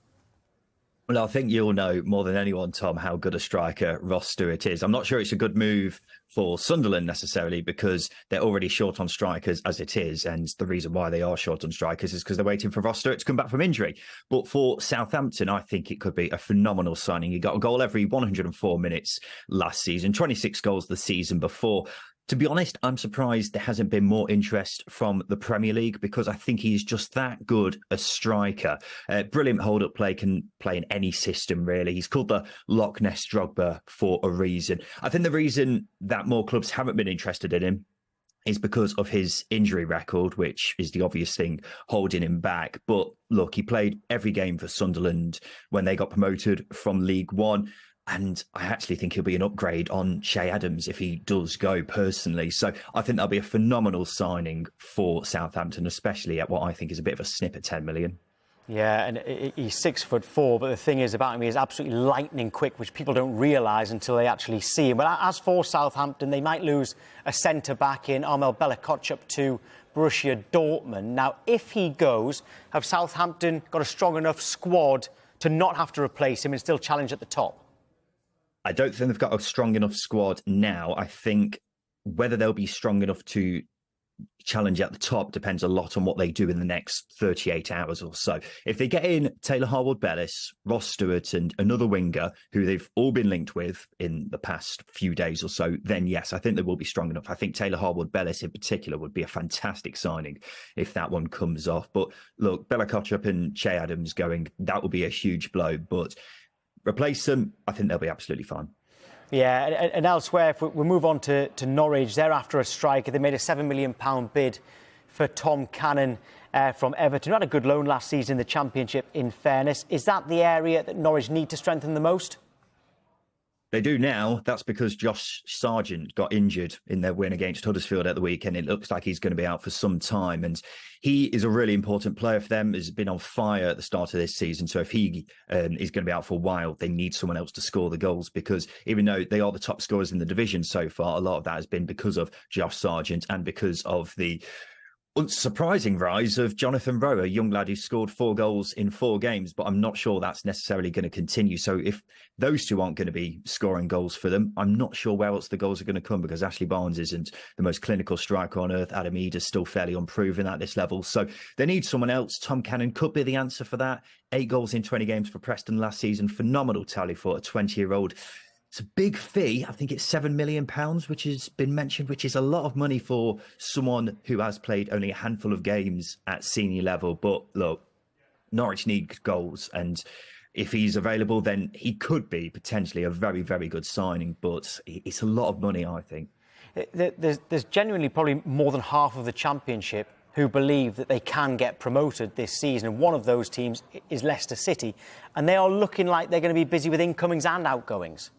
Well, I think you'll know more than anyone, Tom, how good a striker Ross Stewart is. I'm not sure it's a good move for Sunderland necessarily, because they're already short on strikers as it is. And the reason why they are short on strikers is because they're waiting for Ross Stewart to come back from injury. But for Southampton, I think it could be a phenomenal signing. He got a goal every 104 minutes last season, 26 goals the season before. To be honest, I'm surprised there hasn't been more interest from the Premier League because I think he's just that good a striker. Brilliant hold-up play, can play in any system, really. He's called the Loch Ness Drogba for a reason. I think the reason that more clubs haven't been interested in him is because of his injury record, which is the obvious thing holding him back. But look, he played every game for Sunderland when they got promoted from League One. And I actually think he'll be an upgrade on Che Adams if he does go personally. So I think that'll be a phenomenal signing for Southampton, especially at what I think is a bit of a snip at 10 million. Yeah, and he's 6'4", but the thing is about him, he is absolutely lightning quick, which people don't realise until they actually see him. But as for Southampton, they might lose a centre-back in Armel Bella-Kotchap to Borussia Dortmund. Now, if he goes, have Southampton got a strong enough squad to not have to replace him and still challenge at the top? I don't think they've got a strong enough squad now. I think whether they'll be strong enough to challenge at the top depends a lot on what they do in the next 38 hours or so. If they get in Taylor Harwood-Bellis, Ross Stewart and another winger who they've all been linked with in the past few days or so, then yes, I think they will be strong enough. I think Taylor Harwood-Bellis in particular would be a fantastic signing if that one comes off. But look, Bella-Kotchap and Che Adams going, that will be a huge blow. But replace them, I think they'll be absolutely fine. Yeah, and elsewhere, if we move on to Norwich, they're after a striker. They made a £7 million bid for Tom Cannon from Everton. Who had a good loan last season in the Championship, in fairness. Is that the area that Norwich need to strengthen the most? They do now. That's because Josh Sargent got injured in their win against Huddersfield at the weekend. It looks like he's going to be out for some time. And he is a really important player for them. Has been on fire at the start of this season. So if he is going to be out for a while, they need someone else to score the goals, because even though they are the top scorers in the division so far, a lot of that has been because of Josh Sargent and because of the unsurprising rise of Jonathan Rowe, a young lad who scored 4 goals in 4 games, but I'm not sure that's necessarily going to continue. So if those two aren't going to be scoring goals for them, I'm not sure where else the goals are going to come, because Ashley Barnes isn't the most clinical striker on earth. Adam Eade is still fairly unproven at this level. So they need someone else. Tom Cannon could be the answer for that. 8 goals in 20 games for Preston last season. Phenomenal tally for a 20-year-old. It's a big fee. I think it's £7 million, which has been mentioned, which is a lot of money for someone who has played only a handful of games at senior level. But look, Norwich need goals. And if he's available, then he could be potentially a very, very good signing. But it's a lot of money, I think. There's genuinely probably more than half of the Championship who believe that they can get promoted this season. And one of those teams is Leicester City. And they are looking like they're going to be busy with incomings and outgoings.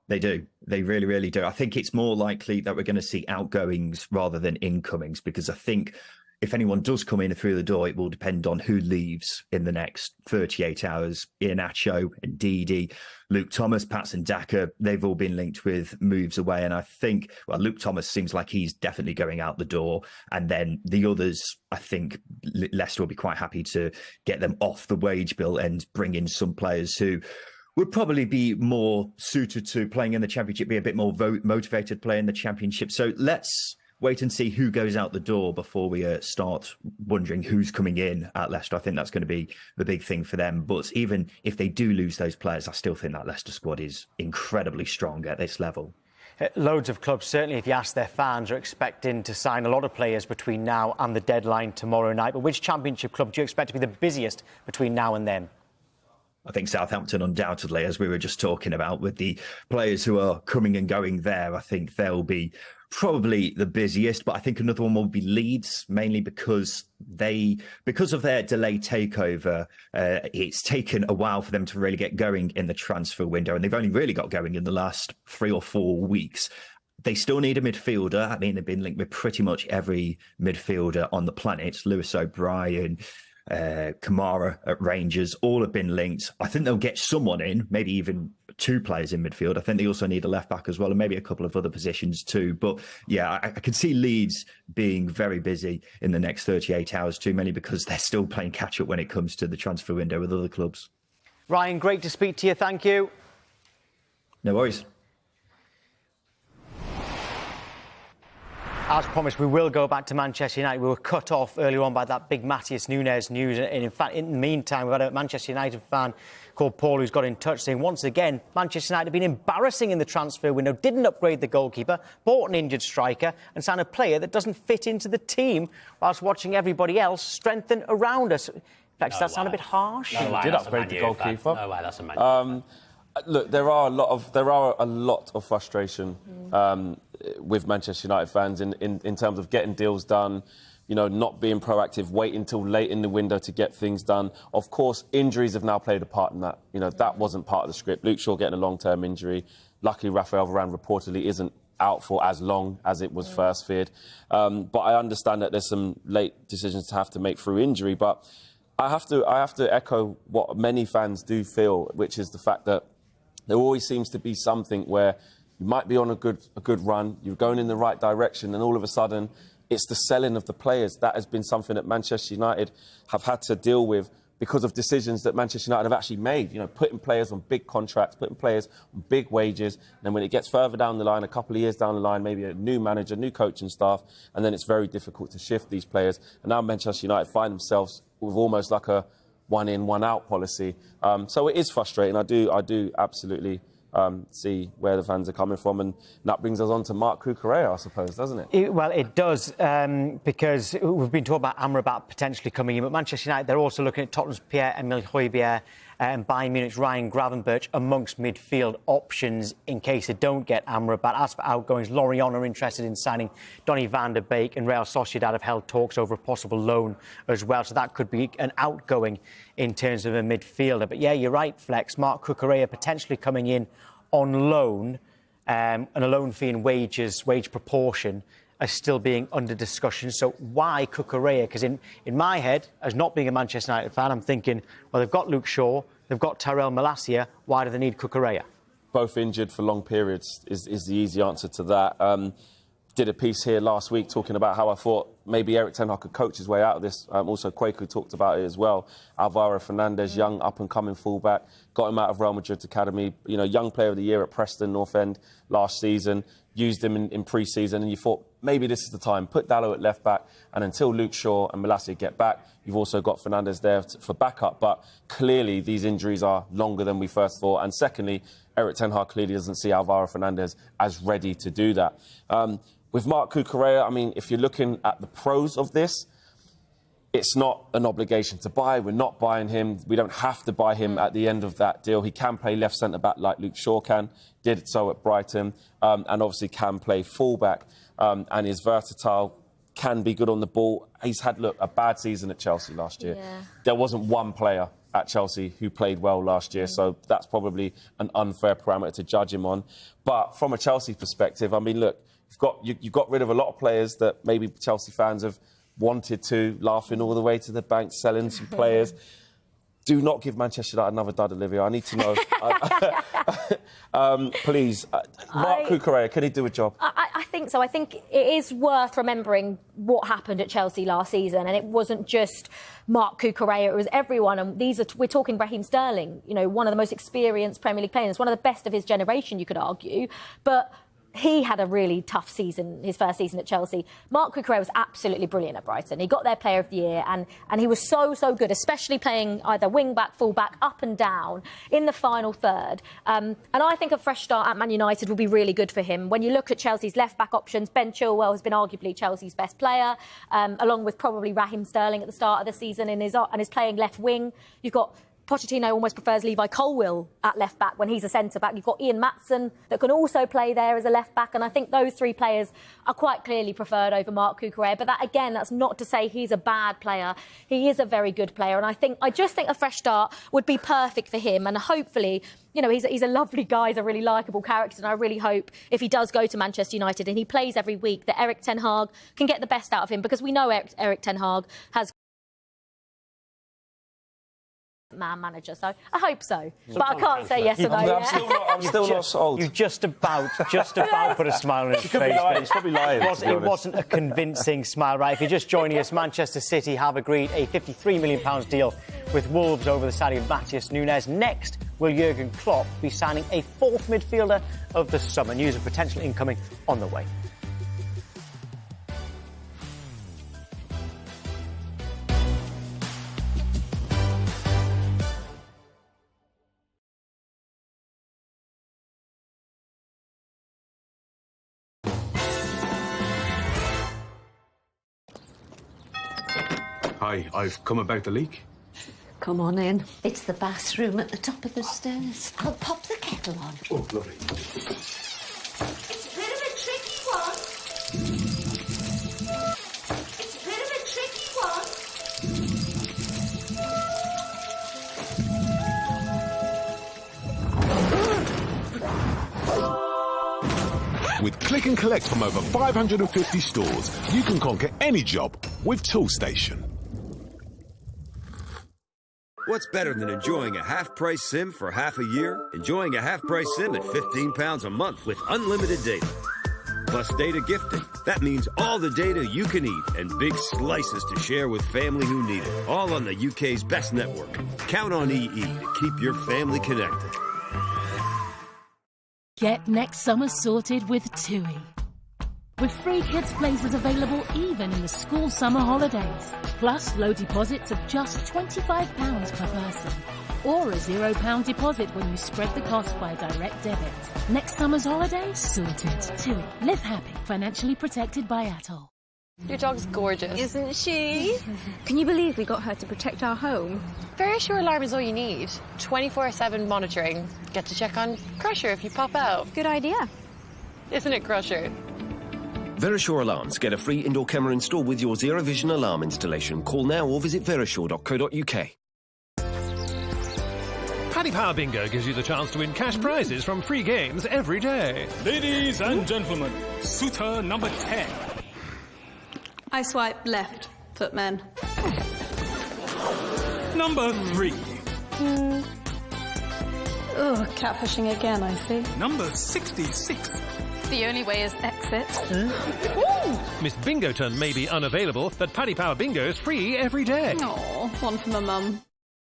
They do. They really, really do. I think it's more likely that we're going to see outgoings rather than incomings, because I think if anyone does come in through the door, it will depend on who leaves in the next 38 hours. Iheanacho, Ndidi, Luke Thomas, Patson Daka, they've all been linked with moves away. And I think, well, Luke Thomas seems like he's definitely going out the door. And then the others, I think Leicester will be quite happy to get them off the wage bill and bring in some players who would probably be more suited to playing in the Championship, be a bit more motivated playing the Championship. So let's wait and see who goes out the door before we start wondering who's coming in at Leicester. I think that's going to be the big thing for them. But even if they do lose those players, I still think that Leicester squad is incredibly strong at this level. Loads of clubs, certainly if you ask their fans, are expecting to sign a lot of players between now and the deadline tomorrow night. But which Championship club do you expect to be the busiest between now and then? I think Southampton, undoubtedly, as we were just talking about, with the players who are coming and going there, I think they'll be probably the busiest. But I think another one will be Leeds, mainly because of their delayed takeover. It's taken a while for them to really get going in the transfer window, and they've only really got going in the last 3 or 4 weeks. They still need a midfielder. I mean, they've been linked with pretty much every midfielder on the planet. Lewis O'Brien, Kamara at Rangers, all have been linked. I think they'll get someone in, maybe even 2 players in midfield. I think they also need a left back as well, and maybe a couple of other positions too. But yeah, I can see Leeds being very busy in the next 38 hours too, mainly because they're still playing catch up when it comes to the transfer window with other clubs. Ryan, great to speak to you. Thank you. No worries. As promised, we will go back to Manchester United. We were cut off earlier on by that big Matheus Nunes news. And in fact, in the meantime, we've had a Manchester United fan called Paul who's got in touch saying, once again, Manchester United have been embarrassing in the transfer window, didn't upgrade the goalkeeper, bought an injured striker and signed a player that doesn't fit into the team whilst watching everybody else strengthen around us. In fact, does that sound a bit harsh? No way, did upgrade the goalkeeper. No way, that's a Man Look, there are a lot of frustration with Manchester United fans in terms of getting deals done, you know, not being proactive, waiting till late in the window to get things done. Of course, injuries have now played a part in that. You know, that wasn't part of the script. Luke Shaw getting a long-term injury. Luckily, Rafael Varane reportedly isn't out for as long as it was first feared. But I understand that there's some late decisions to have to make through injury. But I have to echo what many fans do feel, which is the fact that there always seems to be something where you might be on a good run, you're going in the right direction, and all of a sudden it's the selling of the players. That has been something that Manchester United have had to deal with because of decisions that Manchester United have actually made. You know, putting players on big contracts, putting players on big wages, and then when it gets further down the line, a couple of years down the line, maybe a new manager, new coaching staff, and then it's very difficult to shift these players. And now Manchester United find themselves with almost like a one in, one out policy. So it is frustrating. I do absolutely see where the fans are coming from, and that brings us on to Marc Cucurella, I suppose, doesn't it? Well, it does, because we've been talking about Amrabat potentially coming in, but Manchester United, they're also looking at Tottenham's Pierre-Emile Højbjerg and Bayern Munich's Ryan Gravenberch amongst midfield options in case they don't get Amrabat. As for outgoings, Lorient are interested in signing Donny van der Beek, and Real Sociedad have held talks over a possible loan as well. So that could be an outgoing in terms of a midfielder. But yeah, you're right, Flex. Marc Cucurella potentially coming in on loan, and a loan fee and wage proportion are still being under discussion. So why Cucurella? Because in my head, as not being a Manchester United fan, I'm thinking, well, they've got Luke Shaw, they've got Tyrell Malacia, why do they need Cucurella? Both injured for long periods is the easy answer to that. Did a piece here last week talking about how I thought maybe Erik ten Hag could coach his way out of this. Also, Kwaku talked about it as well. Alvaro Fernandez, young up-and-coming fullback, got him out of Real Madrid's academy. You know, young player of the year at Preston North End last season. Used him in pre-season, and you thought maybe this is the time. Put Dalot at left back, and until Luke Shaw and Malacia get back, you've also got Fernandez there for backup. But clearly, these injuries are longer than we first thought. And secondly, Erik ten Hag clearly doesn't see Alvaro Fernandez as ready to do that. With Marc Cucurella, I mean, if you're looking at the pros of this, it's not an obligation to buy. We're not buying him. We don't have to buy him at the end of that deal. He can play left centre-back like Luke Shaw can, did so at Brighton, and obviously can play full-back, and is versatile, can be good on the ball. He's had, look, a bad season at Chelsea last year. Yeah. There wasn't one player at Chelsea who played well last year, so that's probably an unfair parameter to judge him on. But from a Chelsea perspective, I mean, look, you've got rid of a lot of players that maybe Chelsea fans have wanted to, laughing all the way to the bank, selling some players. Do not give Manchester United another dud, Olivia. I need to know. Please. Marc Cucurella, can he do a job? I think so. I think it is worth remembering what happened at Chelsea last season. And it wasn't just Marc Cucurella, it was everyone. And we're talking Raheem Sterling, you know, one of the most experienced Premier League players, one of the best of his generation, you could argue. But he had a really tough season, his first season at Chelsea. Marc Cucurella was absolutely brilliant at Brighton. He got their Player of the Year, and he was so good, especially playing either wing-back, full-back, up and down in the final third. And I think a fresh start at Man United will be really good for him. When you look at Chelsea's left-back options, Ben Chilwell has been arguably Chelsea's best player, along with probably Raheem Sterling at the start of the season, and is playing left wing. You've got Pochettino almost prefers Levi Colwill at left-back when he's a centre-back. You've got Ian Maatsen that can also play there as a left-back, and I think those three players are quite clearly preferred over Marc Cucurella. But that, again, that's not to say he's a bad player. He is a very good player, and I just think a fresh start would be perfect for him, and hopefully, you know, he's a lovely guy, he's a really likeable character, and I really hope if he does go to Manchester United and he plays every week that Erik ten Hag can get the best out of him, because we know Erik ten Hag has manager, so I hope so. But I can't say yes or no. I'm still not sold. You just about put a smile on his face. He's probably lying. It wasn't a convincing smile, right? If you're just joining us, Manchester City have agreed a £53 million deal with Wolves over the signing of Matheus Nunes. Next, will Jurgen Klopp be signing a fourth midfielder of the summer? News of potential incoming on the way. Hi, I've come about the leak. Come on in. It's the bathroom at the top of the stairs. I'll pop the kettle on. Oh, lovely. It's a bit of a tricky one. It's a bit of a tricky one. With click and collect from over 550 stores, you can conquer any job with Toolstation. What's better than enjoying a half-price SIM for half a year? Enjoying a half-price SIM at £15 a month with unlimited data. Plus data gifting. That means all the data you can eat and big slices to share with family who need it. All on the UK's best network. Count on EE to keep your family connected. Get next summer sorted with TUI. With free kids' places available even in the school summer holidays. Plus low deposits of just £25 per person. Or a £0 deposit when you spread the cost by direct debit. Next summer's holidays sorted. TUI. Live happy. Financially protected by Atoll. Your dog's gorgeous. Isn't she? Can you believe we got her to protect our home? Verisure alarm is all you need. 24/7 monitoring. Get to check on Crusher if you pop out. Good idea. Isn't it, Crusher? Verisure alarms. Get a free indoor camera installed with your Zero Vision alarm installation. Call now or visit verisure.co.uk. Paddy Power Bingo gives you the chance to win cash prizes from free games every day. Ladies and gentlemen, suitor number 10. I swipe left, footman. Number 3. Oh, catfishing again, I see. Number 66. The only way is exit. Miss Bingoton may be unavailable, but Paddy Power Bingo is free every day. Aw, one for my mum.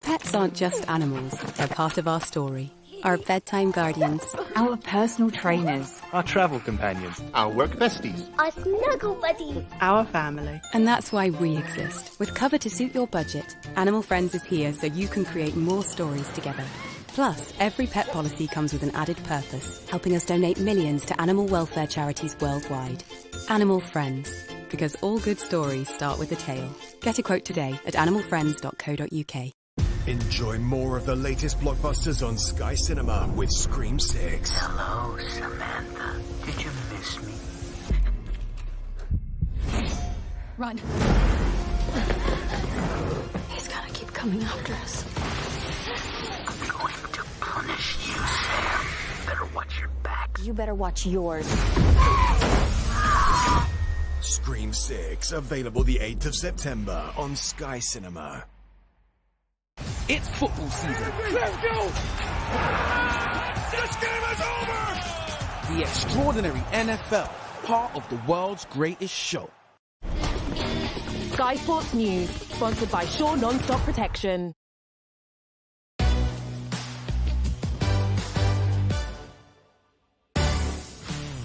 Pets aren't just animals, they're part of our story. Our bedtime guardians. Our personal trainers. Our travel companions. Our work besties. Our snuggle buddies. Our family. And that's why we exist. With cover to suit your budget, Animal Friends is here so you can create more stories together. Plus, every pet policy comes with an added purpose, helping us donate millions to animal welfare charities worldwide. Animal Friends, because all good stories start with a tale. Get a quote today at animalfriends.co.uk. Enjoy more of the latest blockbusters on Sky Cinema with Scream 6. Hello, Samantha. Did you miss me? Run. He's gonna keep coming after us. I'm going to punish you, Sam. Better watch your back. You better watch yours. Scream 6, available the 8th of September on Sky Cinema. It's football season. Let's go! This game is over! The extraordinary NFL, part of the world's greatest show. Sky Sports News, sponsored by Shaw Non-Stop Protection.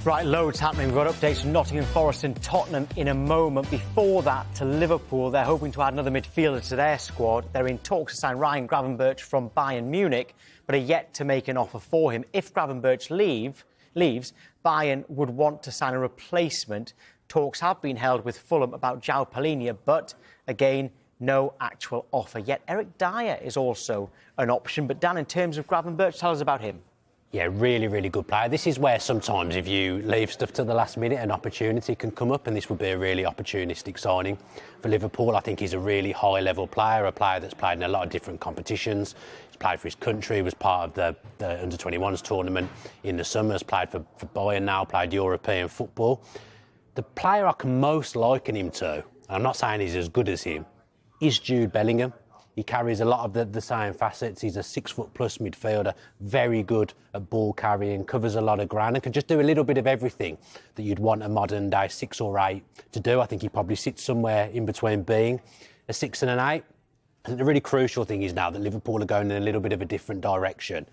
Right, loads happening. We've got updates from Nottingham Forest and Tottenham in a moment. Before that, to Liverpool, they're hoping to add another midfielder to their squad. They're in talks to sign Ryan Gravenberch from Bayern Munich, but are yet to make an offer for him. If Gravenberch leaves, Bayern would want to sign a replacement. Talks have been held with Fulham about João Palhinha, but again, no actual offer yet. Eric Dyer is also an option. But Dan, in terms of Gravenberch, tell us about him. Yeah, really, really good player. This is where sometimes if you leave stuff to the last minute, an opportunity can come up, and this would be a really opportunistic signing for Liverpool. I think he's a really high-level player, a player that's played in a lot of different competitions. He's played for his country, was part of the Under-21s tournament in the summer, has played for Bayern now, played European football. The player I can most liken him to, and I'm not saying he's as good as him, is Jude Bellingham. He carries a lot of the same facets. He's a 6-foot-plus midfielder, very good at ball carrying, covers a lot of ground, and can just do a little bit of everything that you'd want a modern-day 6 or 8 to do. I think he probably sits somewhere in between being a 6 and an 8. I think the really crucial thing is now that Liverpool are going in a little bit of a different direction.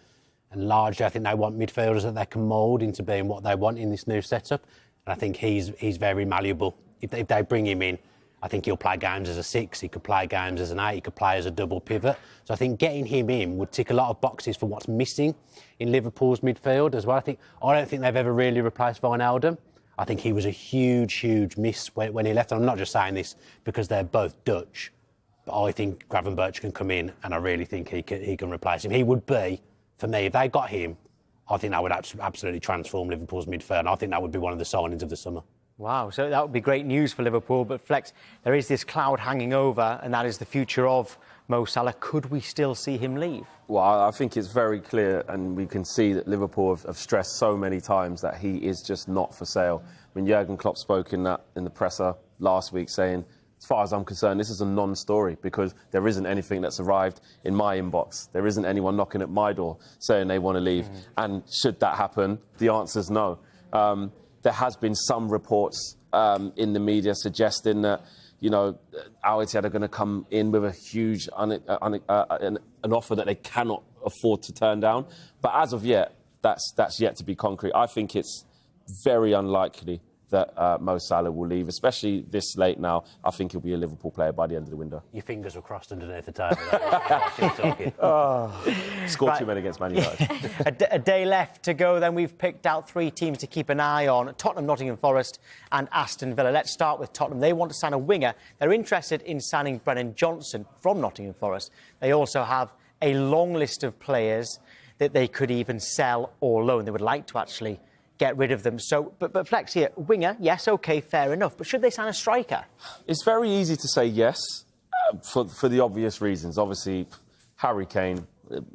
And largely, I think they want midfielders that they can mould into being what they want in this new setup. And I think he's very malleable. If they bring him in, I think he'll play games as a 6, he could play games as an 8, he could play as a double pivot. So I think getting him in would tick a lot of boxes for what's missing in Liverpool's midfield as well. I don't think they've ever really replaced Wijnaldum. I think he was a huge, huge miss when he left. And I'm not just saying this because they're both Dutch. But I think Gravenberch can come in, and I really think he can replace him. He would be, for me, if they got him, I think that would absolutely transform Liverpool's midfield. And I think that would be one of the signings of the summer. Wow, so that would be great news for Liverpool. But Flex, there is this cloud hanging over, and that is the future of Mo Salah. Could we still see him leave? Well, I think it's very clear, and we can see that Liverpool have stressed so many times that he is just not for sale. I mean, Jurgen Klopp spoke in the presser last week saying, as far as I'm concerned, this is a non-story because there isn't anything that's arrived in my inbox. There isn't anyone knocking at my door saying they want to leave. And should that happen, the answer's no. There has been some reports in the media suggesting that, you know, Al Ittihad are going to come in with a huge an offer that they cannot afford to turn down. But as of yet, that's yet to be concrete. I think it's very unlikely that Mo Salah will leave, especially this late now. I think he'll be a Liverpool player by the end of the window. Your fingers were crossed underneath the table. Scored too many against Man United. A day left to go, then we've picked out 3 teams to keep an eye on: Tottenham, Nottingham Forest and Aston Villa. Let's start with Tottenham. They want to sign a winger. They're interested in signing Brennan Johnson from Nottingham Forest. They also have a long list of players that they could even sell or loan. They would like to actually get rid of them. So, but Flex here, winger, yes, OK, fair enough. But should they sign a striker? It's very easy to say yes, for the obvious reasons. Obviously, Harry Kane,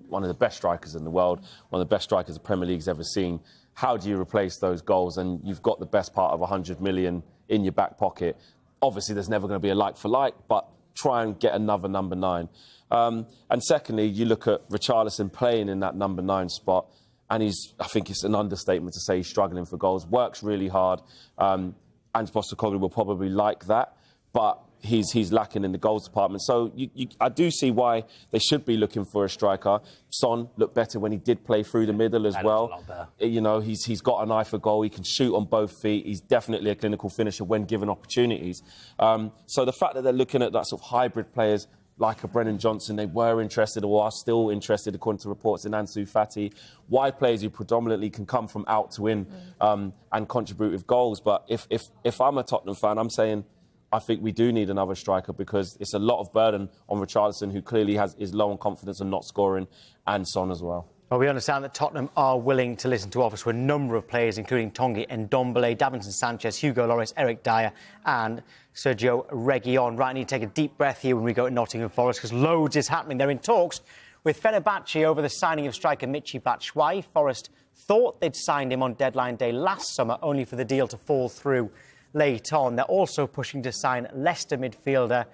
one of the best strikers in the world, one of the best strikers the Premier League's ever seen. How do you replace those goals? And you've got the best part of 100 million in your back pocket. Obviously, there's never going to be a like for like, but try and get another number 9. And secondly, you look at Richarlison playing in that number 9 spot, and I think it's an understatement to say he's struggling for goals. Works really hard. And Postecoglou will probably like that, but he's lacking in the goals department. So I do see why they should be looking for a striker. Son looked better when he did play through the middle as well. You know, he's got an eye for goal. He can shoot on both feet. He's definitely a clinical finisher when given opportunities. So the fact that they're looking at that sort of hybrid players like a Brennan Johnson, they were interested or are still interested, according to reports, in Ansu Fati. Wide players who predominantly can come from out to in and contribute with goals. But if I'm a Tottenham fan, I'm saying I think we do need another striker because it's a lot of burden on Richarlison, who clearly is low on confidence and not scoring, and Son as well. Well, we understand that Tottenham are willing to listen to offers for a number of players, including Tanguy Ndombele, Davinson Sanchez, Hugo Lloris, Eric Dyer and Sergio Reguilon. Right, I need to take a deep breath here when we go to Nottingham Forest because loads is happening. They're in talks with Fenerbahce over the signing of striker Michy Batshuayi. Forest thought they'd signed him on deadline day last summer, only for the deal to fall through late on. They're also pushing to sign Leicester midfielder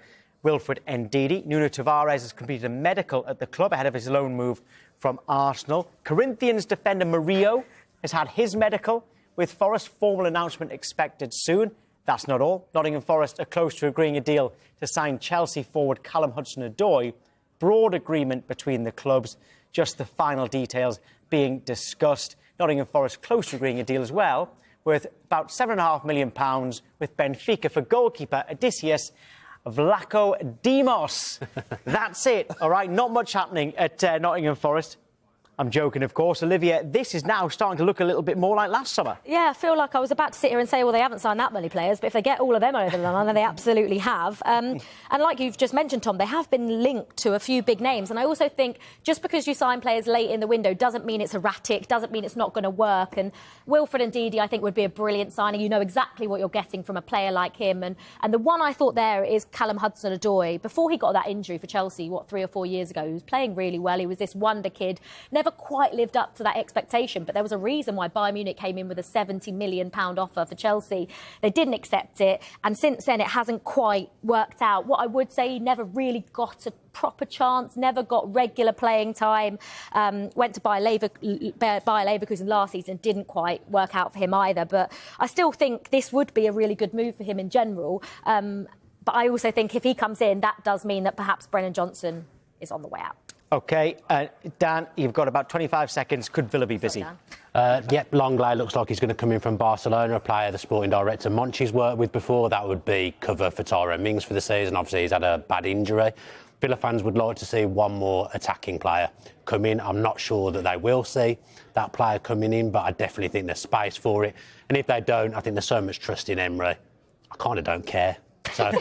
Wilfred Ndidi. Nuno Tavares has completed a medical at the club ahead of his loan move from Arsenal. Corinthians defender Murillo has had his medical, with Forest formal announcement expected soon. That's not all. Nottingham Forest are close to agreeing a deal to sign Chelsea forward Callum Hudson-Odoi. Broad agreement between the clubs, just the final details being discussed. Nottingham Forest close to agreeing a deal as well, worth about £7.5 million with Benfica for goalkeeper Odysseus Vlachodimos. That's it, all right? Not much happening at Nottingham Forest. I'm joking, of course. Olivia, this is now starting to look a little bit more like last summer. Yeah, I feel like I was about to sit here and say, well, they haven't signed that many players, but if they get all of them over the line, then they absolutely have. And like you've just mentioned, Tom, they have been linked to a few big names. And I also think just because you sign players late in the window doesn't mean it's erratic, doesn't mean it's not going to work. And Wilfred Ndidi, I think, would be a brilliant signing. You know exactly what you're getting from a player like him. And the one I thought there is Callum Hudson-Odoi. Before he got that injury for Chelsea, 3 or 4 years ago, he was playing really well. He was this wonder kid, never quite lived up to that expectation, but there was a reason why Bayern Munich came in with a £70 million offer for Chelsea. They didn't accept it, and since then it hasn't quite worked out. What I would say, he never really got a proper chance, never got regular playing time. Went to Bayer Leverkusen last season, didn't quite work out for him either, but I still think this would be a really good move for him in general. But I also think if he comes in, that does mean that perhaps Brennan Johnson is on the way out. OK, Dan, you've got about 25 seconds. Could Villa be busy? Yep, Longley looks like he's going to come in from Barcelona, a player the sporting director Monchi's worked with before. That would be cover for Tyrone Mings for the season. Obviously, he's had a bad injury. Villa fans would like to see one more attacking player come in. I'm not sure that they will see that player coming in, but I definitely think there's space for it. And if they don't, I think there's so much trust in Emery. I kind of don't care. So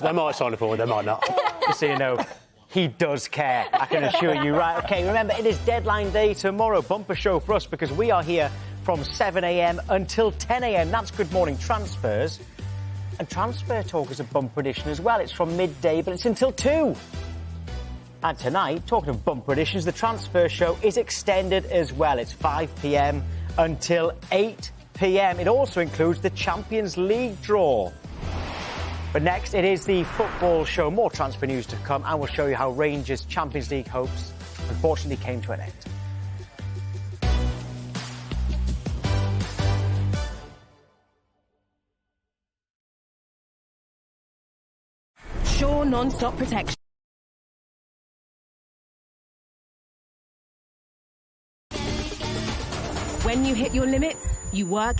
they might sign it forward, they might not. Just so you know, he does care, I can assure you. Right, OK, remember, it is deadline day tomorrow. Bumper show for us because we are here from 7 a.m. until 10 a.m. That's Good Morning Transfers. And Transfer Talk is a bumper edition as well. It's from midday, but it's until 2. And tonight, talking of bumper editions, the Transfer Show is extended as well. It's 5 p.m. until 8 p.m. It also includes the Champions League draw. But next, it is the football show. More transfer news to come, and we'll show you how Rangers' Champions League hopes unfortunately came to an end. Sure non-stop protection. When you hit your limits, you work